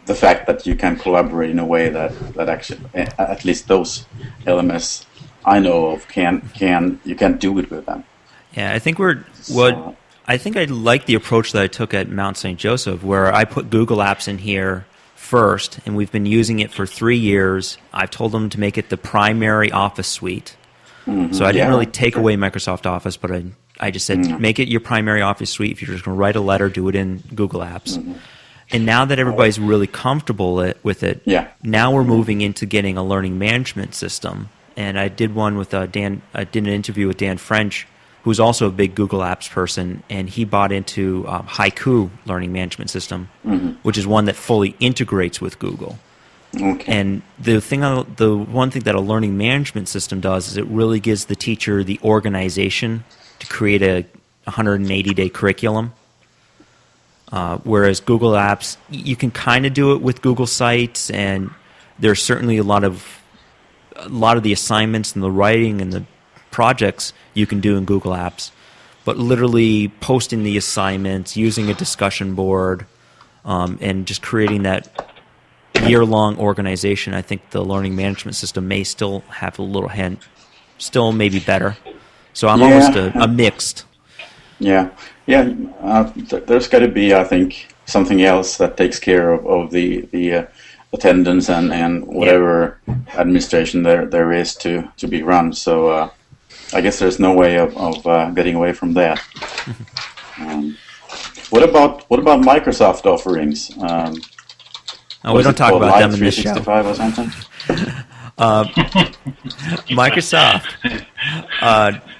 the fact that you can collaborate in a way that actually, at least those LMS I know of, you can do it with them.
Yeah, I think I like the approach that I took at Mount St. Joseph, where I put Google Apps in here first, and we've been using it for 3 years. I've told them to make it the primary Office suite. So I didn't really take away Microsoft Office, but I just said, make it your primary Office suite. If you're just going to write a letter, do it in Google Apps. And now that everybody's really comfortable with it, now we're moving into getting a learning management system. And I did one with I did an interview with Dan French, who's also a big Google Apps person, and he bought into Haiku learning management system, which is one that fully integrates with Google. And the one thing that a learning management system does is it really gives the teacher the organization to create a 180-day curriculum. Whereas Google Apps, you can kind of do it with Google Sites, and there's certainly a lot of the assignments and the writing and the projects you can do in Google Apps, but literally posting the assignments, using a discussion board, and just creating that year-long organization, I think the learning management system may still have a little hint, still maybe better. So I'm almost a mixed.
There's got to be, I think, something else that takes care of the attendance and whatever administration there is to be run. So I guess there's no way of getting away from that. What about Microsoft offerings?
We don't talk about them in this show.
Or something?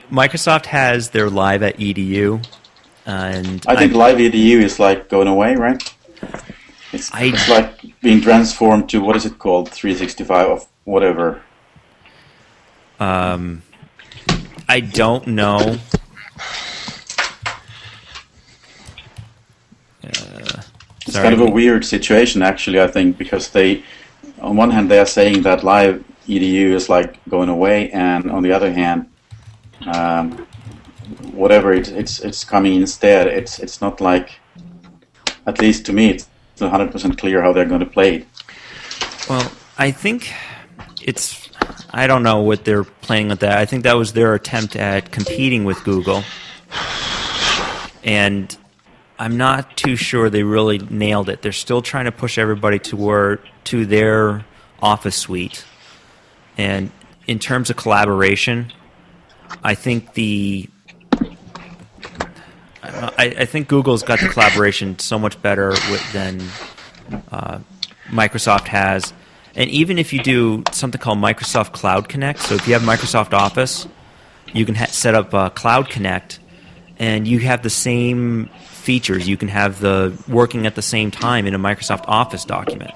Microsoft has their Live at EDU. And
I think Live EDU is like going away, right? It's like being transformed to, what is it called, 365 of whatever.
I don't know.
It's kind of a weird situation, actually, I think, because they, on one hand, they are saying that live EDU is like going away, and on the other hand, whatever it's coming instead, it's not like, at least to me, it's not 100% clear how they're going to play it.
Well, I think I don't know what they're planning with that. I think that was their attempt at competing with Google, and I'm not too sure they really nailed it. They're still trying to push everybody to their Office suite. And in terms of collaboration, I think I think Google's got the collaboration so much better than Microsoft has. And even if you do something called Microsoft Cloud Connect, so if you have Microsoft Office, you can set up Cloud Connect, and you have the same features. You can have the working at the same time in a Microsoft Office document.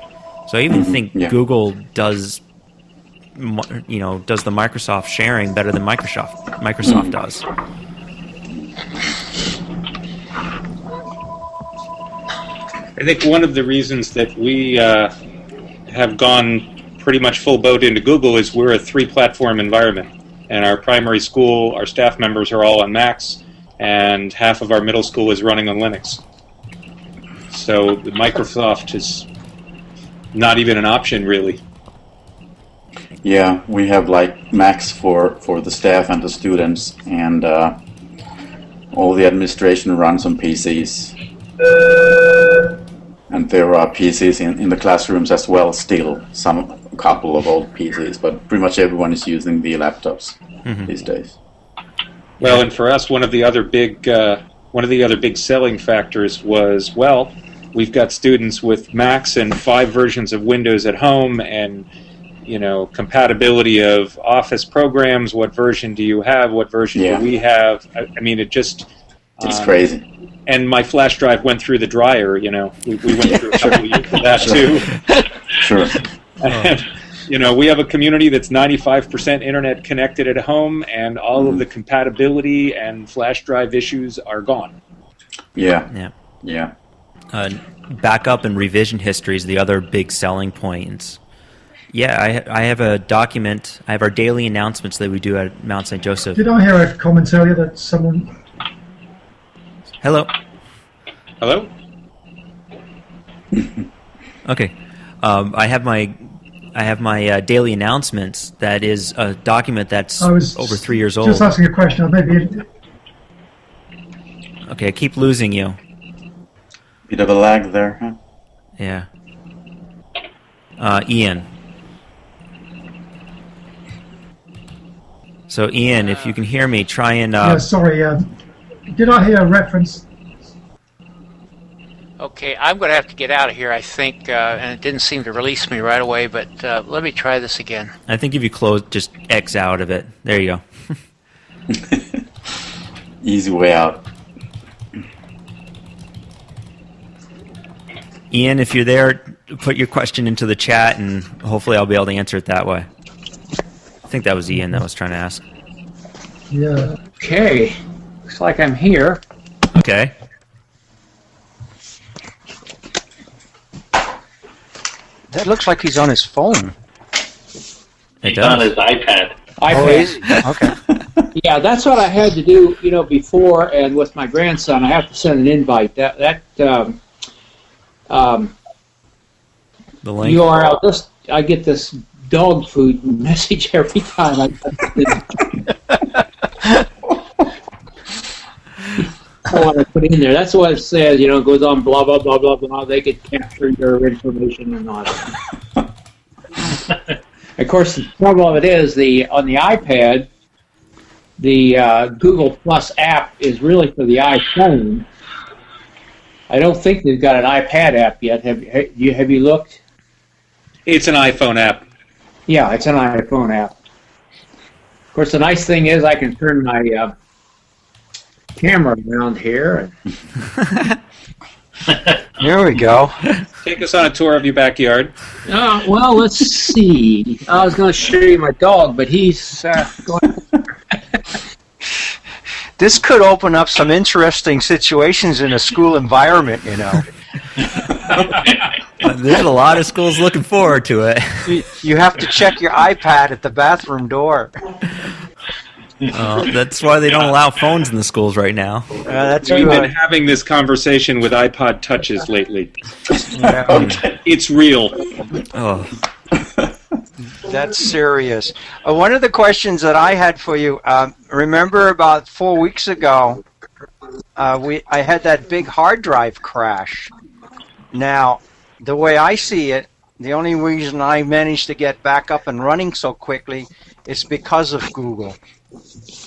So I even think Google does the Microsoft sharing better than Microsoft does.
I think one of the reasons that we have gone pretty much full boat into Google is we're a 3-platform environment, and our primary school, our staff members are all on Macs, and half of our middle school is running on Linux. So the Microsoft is not even an option, really.
Yeah, we have like Macs for the staff and the students, and all the administration runs on PCs. And there are PCs in the classrooms as well still, a couple of old PCs, but pretty much everyone is using the laptops these days.
Well, and for us, one of the other big selling factors was, well, we've got students with Macs and 5 versions of Windows at home, and compatibility of Office programs. What version do you have? What version do we have? I mean, it's
crazy.
And my flash drive went through the dryer. We went through a couple of years of that too.
Sure.
And, we have a community that's 95% internet connected at home, and all of the compatibility and flash drive issues are gone.
Yeah.
Backup and revision history is the other big selling points. Yeah, I have a document. I have our daily announcements that we do at Mount St. Joseph.
Did I hear a comment earlier that someone...
Hello?
Hello?
Okay. I have my daily announcements. That is a document that's over 3 years old.
Just asking a question. Maybe.
Okay, I keep losing you.
Bit of a lag there, huh?
Yeah. Ian. So, Ian, if you can hear me, try and...
Yeah, sorry. Did I hear a reference?
Okay, I'm going to have to get out of here, I think, and it didn't seem to release me right away, but let me try this again.
I think if you close, just X out of it. There you go.
Easy way out.
Ian, if you're there, put your question into the chat, and hopefully I'll be able to answer it that way. I think that was Ian that was trying to ask.
Yeah.
Okay. Looks like I'm here.
Okay.
That looks like he's on his phone.
It
He's on
does.
his iPad.
Okay.
Yeah, that's what I had to do, before, and with my grandson, I have to send an invite.
The link.
URL. I get this dog food message every time. I want to put in there. That's what it says. It goes on blah blah blah blah blah. They could capture your information and all that. Of course, the trouble of it is on the iPad, the Google Plus app is really for the iPhone. I don't think they've got an iPad app yet. Have you looked?
It's an iPhone app.
Yeah, it's an iPhone app. Of course, the nice thing is I can turn my camera around here.
There we go.
Take us on a tour of your backyard.
Well, let's see. I was going to show you my dog, but he's going.
This could open up some interesting situations in a school environment,
There's a lot of schools looking forward to it.
You have to check your iPad at the bathroom door.
That's why they don't allow phones in the schools right now.
That's
We've
good.
been having this conversation with iPod touches lately.
Yeah.
It's real.
Oh,
That's serious. One of the questions that I had for you, remember about 4 weeks ago, I had that big hard drive crash. Now, the way I see it, the only reason I managed to get back up and running so quickly is because of Google.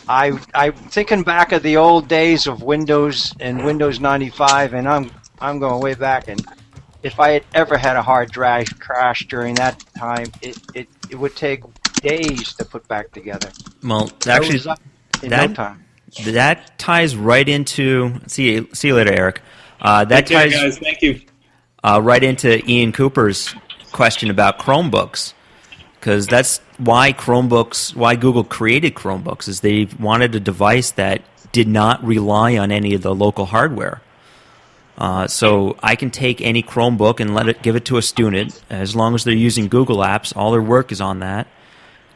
I'm thinking back of the old days of Windows and Windows 95, and I'm going way back. And if I had ever had a hard drive crash during that time, it would take days to put back together.
well, actually,
No time.
that ties right into. See you later, Eric. That
Take care,
ties
guys. Thank you.
right into Ian Cooper's question about Chromebooks, because that's why Google created Chromebooks, is they wanted a device that did not rely on any of the local hardware. So I can take any Chromebook and give it to a student, as long as they're using Google Apps. All their work is on that.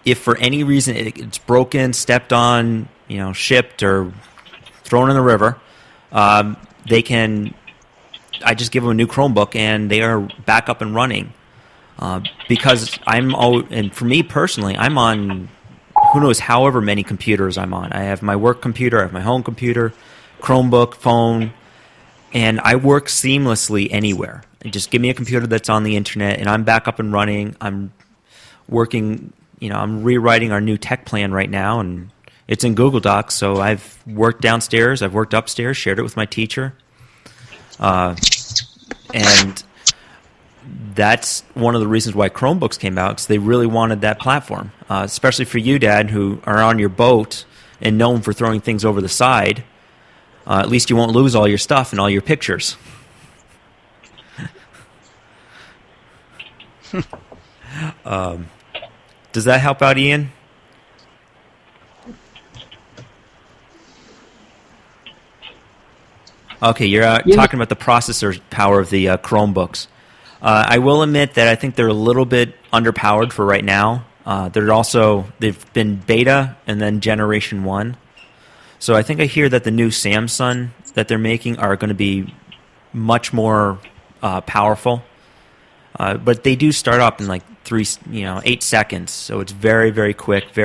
If for any reason it's broken, stepped on, shipped, or thrown in the river, they can. I just give them a new Chromebook and they are back up and running. Because and for me personally, I'm on who knows however many computers I'm on. I have my work computer, I have my home computer, Chromebook, phone, and I work seamlessly anywhere. Just give me a computer that's on the internet and I'm back up and running. I'm working, I'm rewriting our new tech plan right now, and it's in Google Docs, so I've worked downstairs, I've worked upstairs, shared it with my teacher. And that's one of the reasons why Chromebooks came out, because they really wanted that platform, especially for you, Dad, who are on your boat and known for throwing things over the side. At least you won't lose all your stuff and all your pictures. Does that help out, Ian? Okay, you're talking about the processor power of the Chromebooks. I will admit that I think they're a little bit underpowered for right now. They've been beta and then generation 1. So I think I hear that the new Samsung that they're making are going to be much more powerful. But they do start up in like 8 seconds. So it's very, very quick,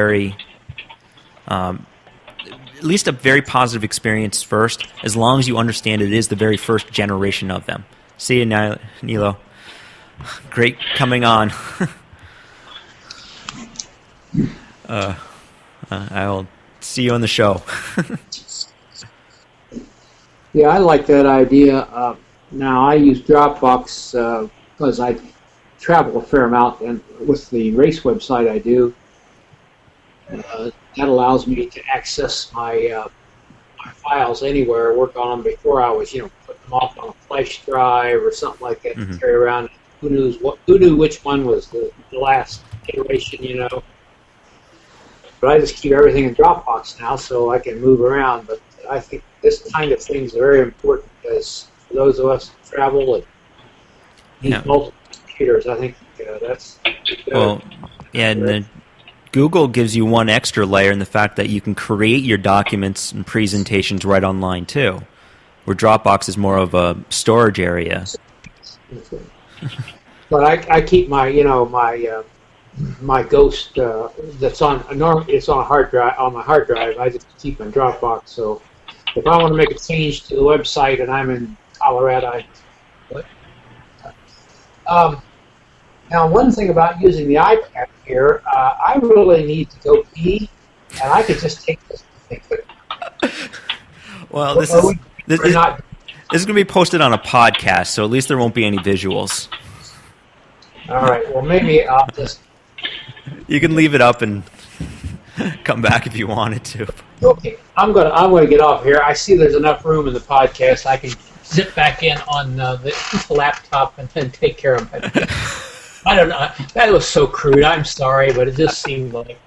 at least a very positive experience first, as long as you understand it is the very first generation of them. See you, Nilo. Great coming on. I will see you on the show.
Yeah, I like that idea. Now, I use Dropbox because I travel a fair amount, and with the race website I do, that allows me to access my files anywhere, work on them. Before I was, putting them off on a flash drive or something like that to carry around. Who knew which one was the last iteration, But I just keep everything in Dropbox now, so I can move around. But I think this kind of thing is very important, because for those of us who travel and need multiple computers, I think that's
well, yeah, and then Google gives you one extra layer in the fact that you can create your documents and presentations right online too, where Dropbox is more of a storage area.
But I keep my my Ghost that's on it's on a hard drive on my hard drive. I just keep in Dropbox. So if I want to make a change to the website and I'm in Colorado, now one thing about using the iPad here, I really need to go pee, and I could just take this.
Well, this is going to be posted on a podcast, so at least there won't be any visuals.
All right. Well, maybe I'll just.
You can leave it up and come back if you wanted to.
Okay, I'm gonna get off here. I see there's enough room in the podcast. I can zip back in on the laptop and then take care of it. I don't know. That was so crude. I'm sorry, but it just seemed like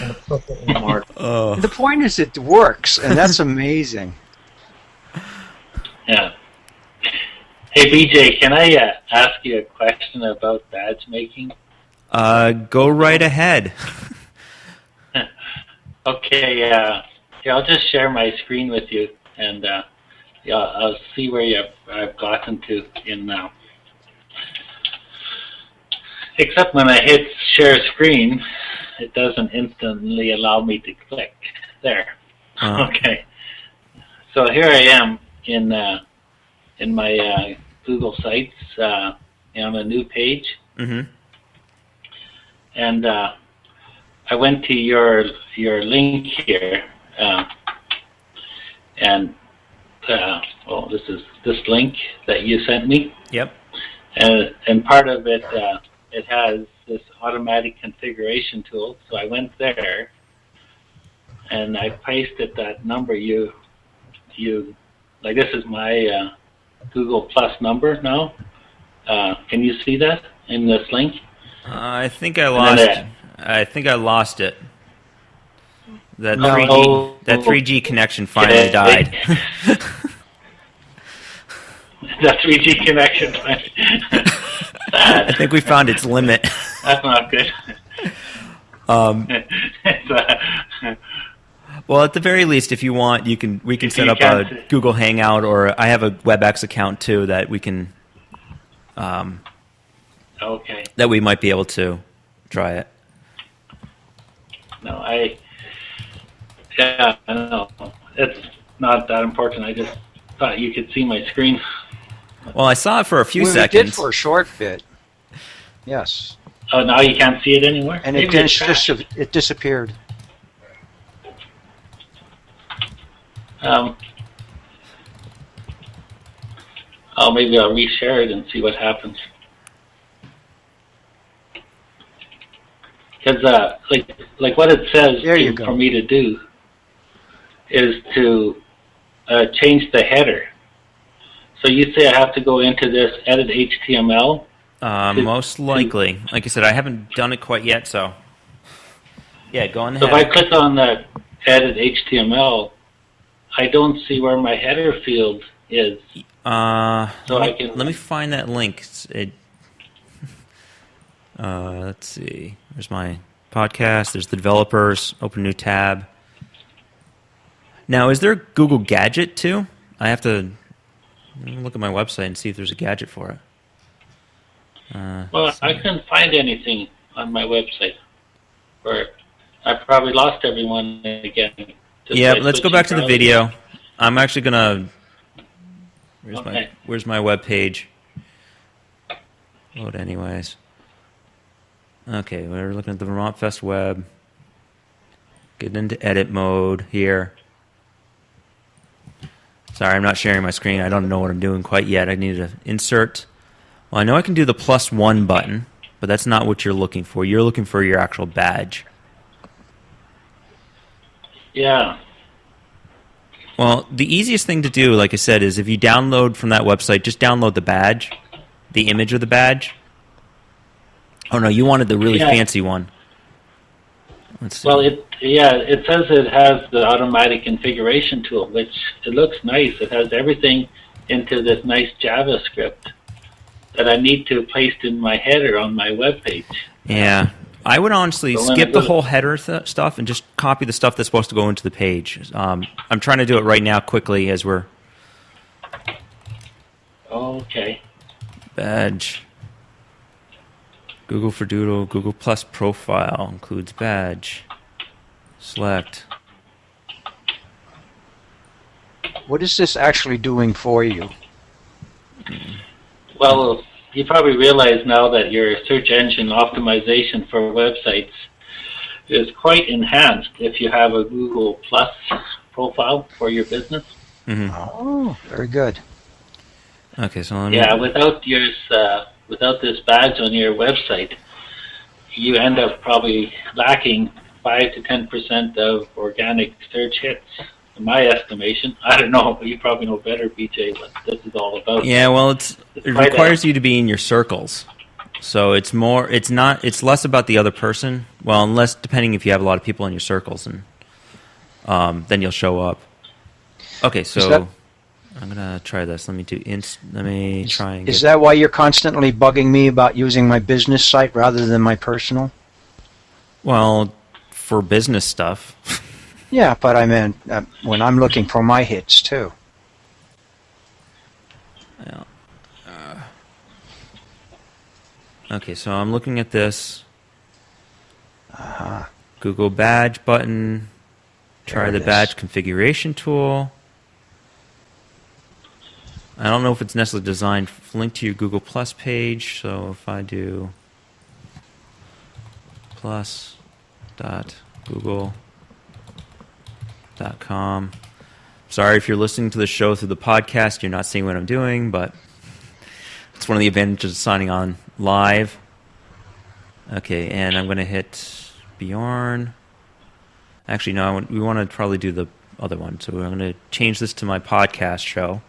an appropriate remark.
The point is, it works, and that's amazing.
Yeah. Hey, BJ, can I ask you a question about badge making?
Go right ahead.
Okay, yeah, I'll just share my screen with you, and yeah, I'll see where I've gotten to in now. Except when I hit share screen, it doesn't instantly allow me to click. There. Okay. So here I am in my Google Sites on a new page.
Mm-hmm.
And I went to your link here, and well, this is this link that you sent me.
Yep.
And part of it, it has this automatic configuration tool. So I went there, and I pasted that number you like. This is my Google Plus number now. Can you see that in this link?
I think I lost. I think I lost it. That
No.
3G connection finally died.
That 3G connection.
I think we found its limit.
That's not good.
Well, at the very least, if you want, we can set up a Google Hangout, or I have a WebEx account too that we can.
Okay.
That we might be able to try it.
No, I know. It's not that important. I just thought you could see my screen.
Well, I saw it for a few seconds.
We did for a short bit. Yes.
Oh, now you can't see it anymore?
And
Maybe
it disappeared.
Maybe I'll reshare it and see what happens. Because like what it says for me to do is to change the header. So you say I have to go into this edit HTML?
Most likely. Like I said, I haven't done it quite yet, so yeah, go on ahead.
So if I click on the edit HTML, I don't see where my header field is.
Let me find that link. Let's see. There's my podcast. There's the developers. Open new tab. Now, is there a Google Gadget too? I have to look at my website and see if there's a gadget for it.
Well, I couldn't find anything on my website. Or I probably lost everyone again.
Yeah, but let's go back to the video. I'm actually gonna. Where's my web page? Load anyways. Okay, we're looking at the Vermont Fest web. Getting into edit mode here. Sorry, I'm not sharing my screen. I don't know what I'm doing quite yet. I need to insert. Well, I know I can do the +1 button, but that's not what you're looking for. You're looking for your actual badge.
Yeah.
Well, the easiest thing to do, like I said, is if you download from that website, just download the badge, the image of the badge. Oh no, you wanted the really fancy one. Let's see.
Well, it says it has the automatic configuration tool, which it looks nice. It has everything into this nice JavaScript that I need to paste in my header on my web page.
Yeah. I would honestly skip the whole header stuff and just copy the stuff that's supposed to go into the page. I'm trying to do it right now quickly as we're...
Okay.
Badge. Google for Doodle. Google Plus profile includes badge. Select.
What is this actually doing for you?
Well, you probably realize now that your search engine optimization for websites is quite enhanced if you have a Google Plus profile for your business.
Mm-hmm.
Oh, very good.
Okay, so let me...
Yeah, without this badge on your website, you end up probably lacking 5 to 10% of organic search hits. In my estimation, I don't know, but you probably know better, BJ, what this is all about.
Yeah, well, it requires you to be in your circles, so it's less about the other person. Well, unless depending if you have a lot of people in your circles, and then you'll show up. Okay, so I'm gonna try this. Let me try and.
Is that why you're constantly bugging me about using my business site rather than my personal?
Well, for business stuff.
Yeah, but I meant when I'm looking for my hits too.
Yeah. Okay, so I'm looking at this. Google Badge button. Try the badge configuration tool. I don't know if it's necessarily designed to link to your Google Plus page, so if I do plus.google.com. Sorry if you're listening to the show through the podcast, you're not seeing what I'm doing, but it's one of the advantages of signing on live. Okay, and I'm going to hit Bjorn. Actually, no, we want to probably do the other one, so I'm going to change this to my podcast show.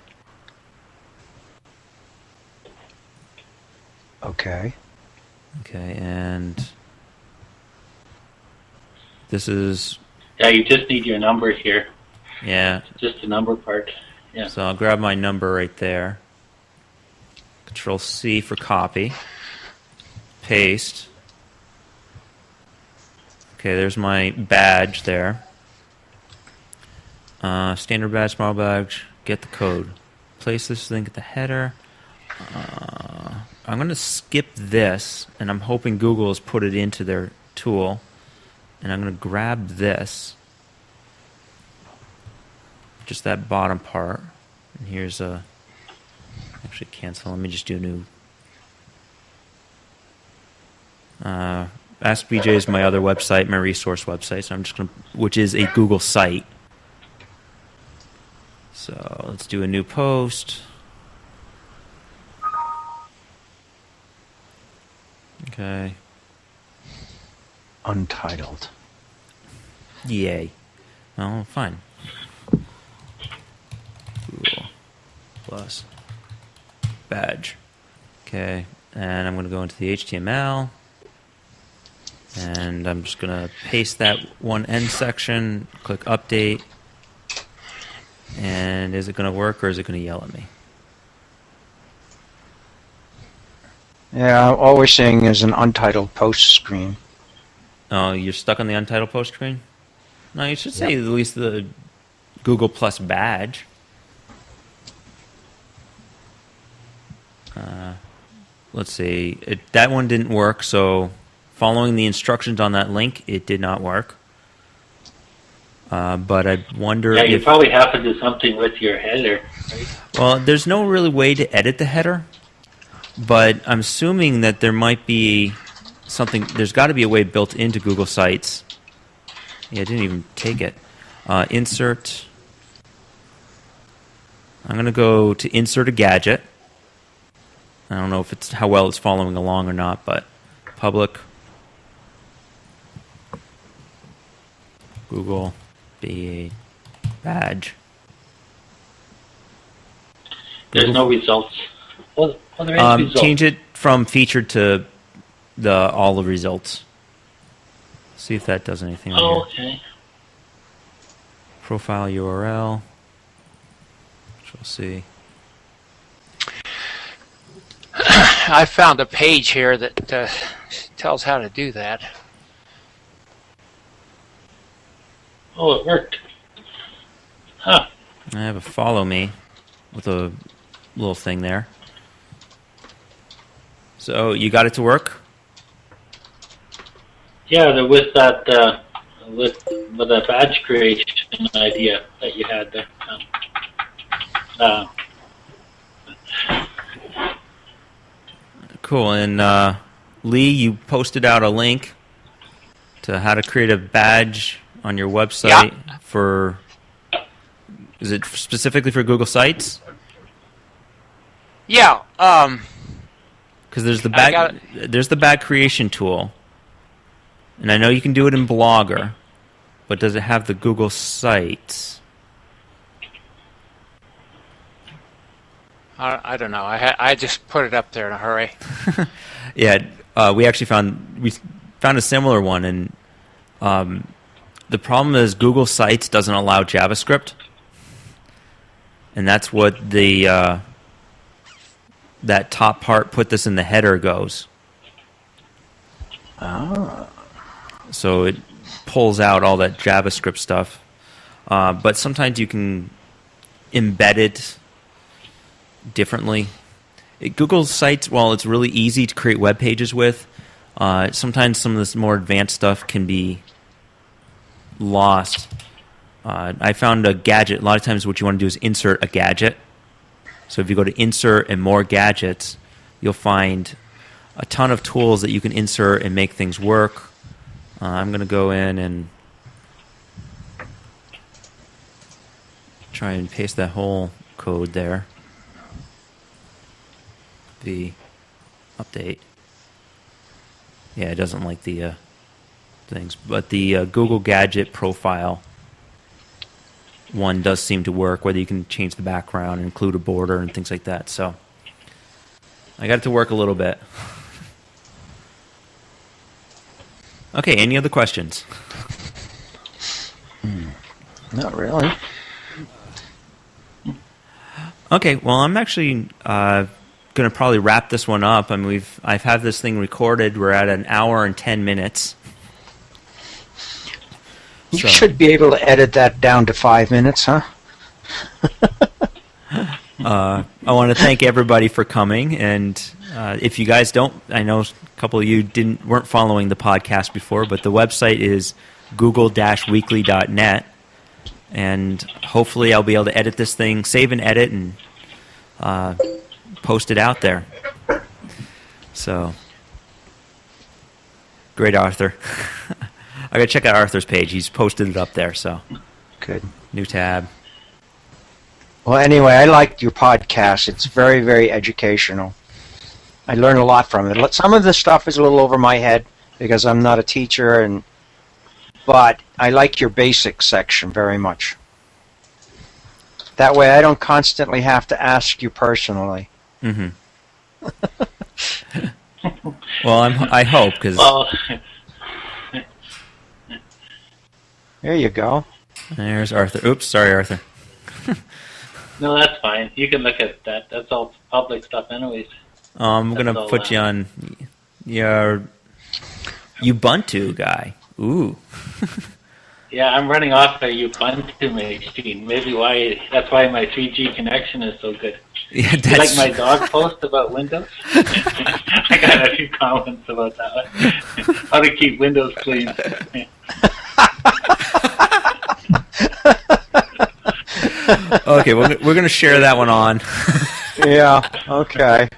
Okay.
Okay, and this is...
Yeah, you just need your number here.
Yeah.
Just the number part. Yeah.
So I'll grab my number right there. Control C for copy. Paste. Okay, there's my badge there. Standard badge, small badge, get the code. Place this link at the header. I'm going to skip this, and I'm hoping Google has put it into their tool. And I'm going to grab this. Just that bottom part. And here's a... Actually, cancel. Let me just do a new... AskBJ is my other website, my resource website, so I'm just going to... Which is a Google site. So let's do a new post. Okay.
Untitled.
Yay. Oh, fine. Google Plus badge. Okay, and I'm going to go into the HTML, and I'm just going to paste that one end section, click update, and is it going to work or is it going to yell at me?
Yeah, all we're seeing is an untitled post screen.
Oh, you're stuck on the untitled post screen? No, you should say at least the Google Plus badge. Let's see. That one didn't work, so following the instructions on that link, it did not work. But I wonder if...
Yeah, you probably have to do something with your header, right?
Well, there's no really way to edit the header, but I'm assuming that there might be something... There's got to be a way built into Google Sites. Yeah, I didn't even take it. Insert. I'm going to go to insert a gadget. I don't know if it's how well it's following along or not, but public Google badge.
There's no results. Well, there is results.
Change it from featured to all the results. See if that does anything.
Oh, okay.
Profile URL. Which we'll see.
I found a page here that tells how to do that.
Oh, it worked. Huh.
I have a follow me with a little thing there. So you got it to work?
Yeah, with that with that badge creation idea that you had there.
Cool. And Lee, you posted out a link to how to create a badge on your website for... Is it specifically for Google Sites?
Yeah.
Because there's the badge creation tool. And I know you can do it in Blogger, but does it have the Google Sites?
I don't know. I just put it up there in a hurry.
Yeah, we actually found a similar one, and the problem is Google Sites doesn't allow JavaScript, and that's what the that top part, put this in the header, goes.
Ah.
So it pulls out all that JavaScript stuff. But sometimes you can embed it differently. Google's sites, while it's really easy to create web pages with, sometimes some of this more advanced stuff can be lost. I found a gadget. A lot of times what you want to do is insert a gadget. So if you go to Insert and More Gadgets, you'll find a ton of tools that you can insert and make things work. I'm going to go in and try and paste that whole code there. The update. Yeah, it doesn't like the things. But the Google Gadget profile one does seem to work, whether you can change the background and include a border and things like that. So I got it to work a little bit. Okay, any other questions?
Not really.
Okay, well, I'm actually going to probably wrap this one up. I mean, I've had this thing recorded. We're at 1 hour and 10 minutes.
You should be able to edit that down to 5 minutes, huh?
I want to thank everybody for coming, and if you guys don't, I know a couple of you weren't following the podcast before, but the website is google-weekly.net, and hopefully I'll be able to edit this thing, save and edit, and post it out there. So, great, Arthur. I gotta check out Arthur's page. He's posted it up there, so
good.
New tab.
Well, anyway, I liked your podcast. It's very, very educational. I learned a lot from it. Some of the stuff is a little over my head because I'm not a teacher, but I like your basics section very much. That way I don't constantly have to ask you personally.
Mm-hmm. Well, I hope, because...
Well,
there you go.
There's Arthur. Oops, sorry, Arthur.
no, that's fine. You can look at that. That's all public stuff anyways.
I'm going to put you on your Ubuntu guy. Ooh.
Yeah, I'm running off a Ubuntu machine. Maybe that's why my 3G connection is so good.
Yeah,
You like my dog post about Windows? I got a few comments about that one. How to keep Windows clean.
Okay, we're going to share that one on.
Yeah, okay.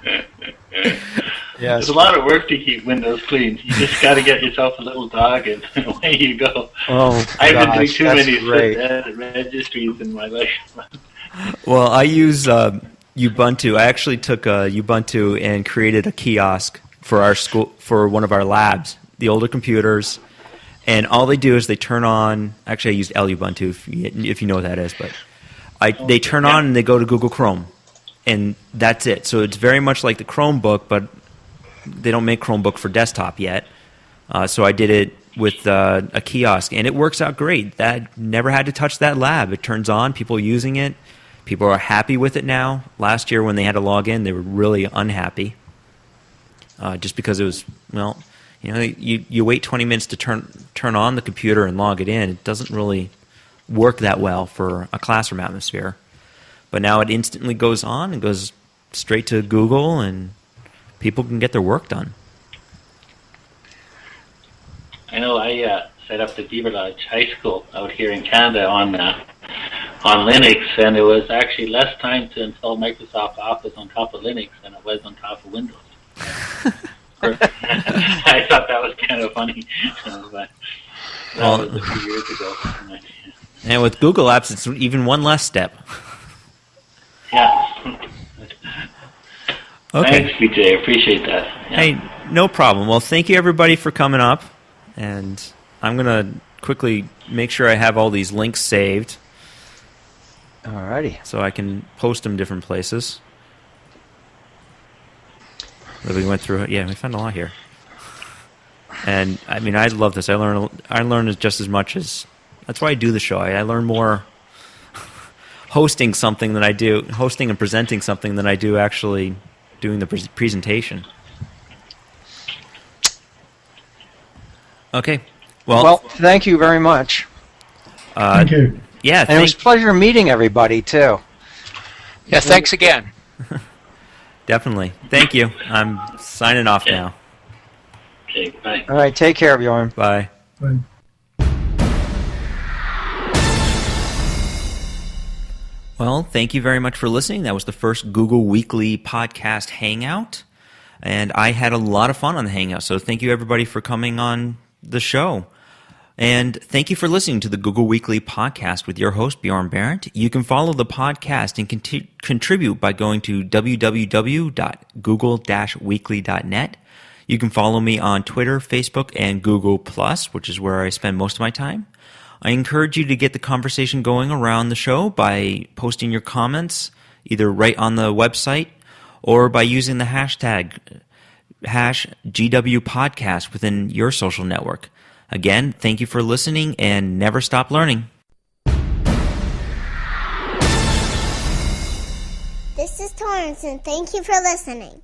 Yes.
There's a lot of work to keep Windows clean. You just got to get yourself a little dog, and away you go.
Oh,
I've been doing
gosh,
too
that's
many
great.
registries in my life.
Well, I use Ubuntu. I actually took Ubuntu and created a kiosk for our school, for one of our labs, the older computers. And all they do is they turn on. Actually, I used Ubuntu if you know what that is, but they turn on and they go to Google Chrome, and that's it. So it's very much like the Chromebook, but they don't make Chromebook for desktop yet. So I did it with a kiosk, and it works out great. That never had to touch that lab. It turns on. People are using it. People are happy with it now. Last year when they had to log in, they were really unhappy, just because it was, well, you know, you wait 20 minutes to turn on the computer and log it in. It doesn't really work that well for a classroom atmosphere. But now it instantly goes on and goes straight to Google, and people can get their work done.
I know I set up the Beaver Lodge High School out here in Canada on Linux, and it was actually less time to install Microsoft Office on top of Linux than it was on top of Windows. I thought that was kind of funny. But that was a few years ago.
And with Google Apps, it's even one less step.
Yeah.
Okay.
Thanks, BJ. I appreciate that. Yeah.
Hey, no problem. Well, thank you, everybody, for coming up. And I'm going to quickly make sure I have all these links saved.
Alrighty.
So I can post them different places. That we went through it. Yeah, we found a lot here. And, I mean, I love this. I learn just as much as... That's why I do the show. I learn more hosting something than I do hosting and presenting something than I do actually doing the presentation. Okay.
Well, thank you very much.
Thank you.
Yeah,
and it was a pleasure meeting everybody too.
Yeah, thanks again.
Definitely. Thank you. I'm signing off now.
Okay, bye.
All right, take care, Bjorn.
Bye.
Bye.
Well, thank you very much for listening. That was the first Google Weekly podcast Hangout. And I had a lot of fun on the Hangout. So thank you, everybody, for coming on the show. And thank you for listening to the Google Weekly podcast with your host, Bjorn Behrendt. You can follow the podcast and contribute by going to www.google-weekly.net. You can follow me on Twitter, Facebook, and Google+, which is where I spend most of my time. I encourage you to get the conversation going around the show by posting your comments, either right on the website or by using the hashtag #GWPodcast within your social network. Again, thank you for listening and never stop learning.
This is Torrance, and thank you for listening.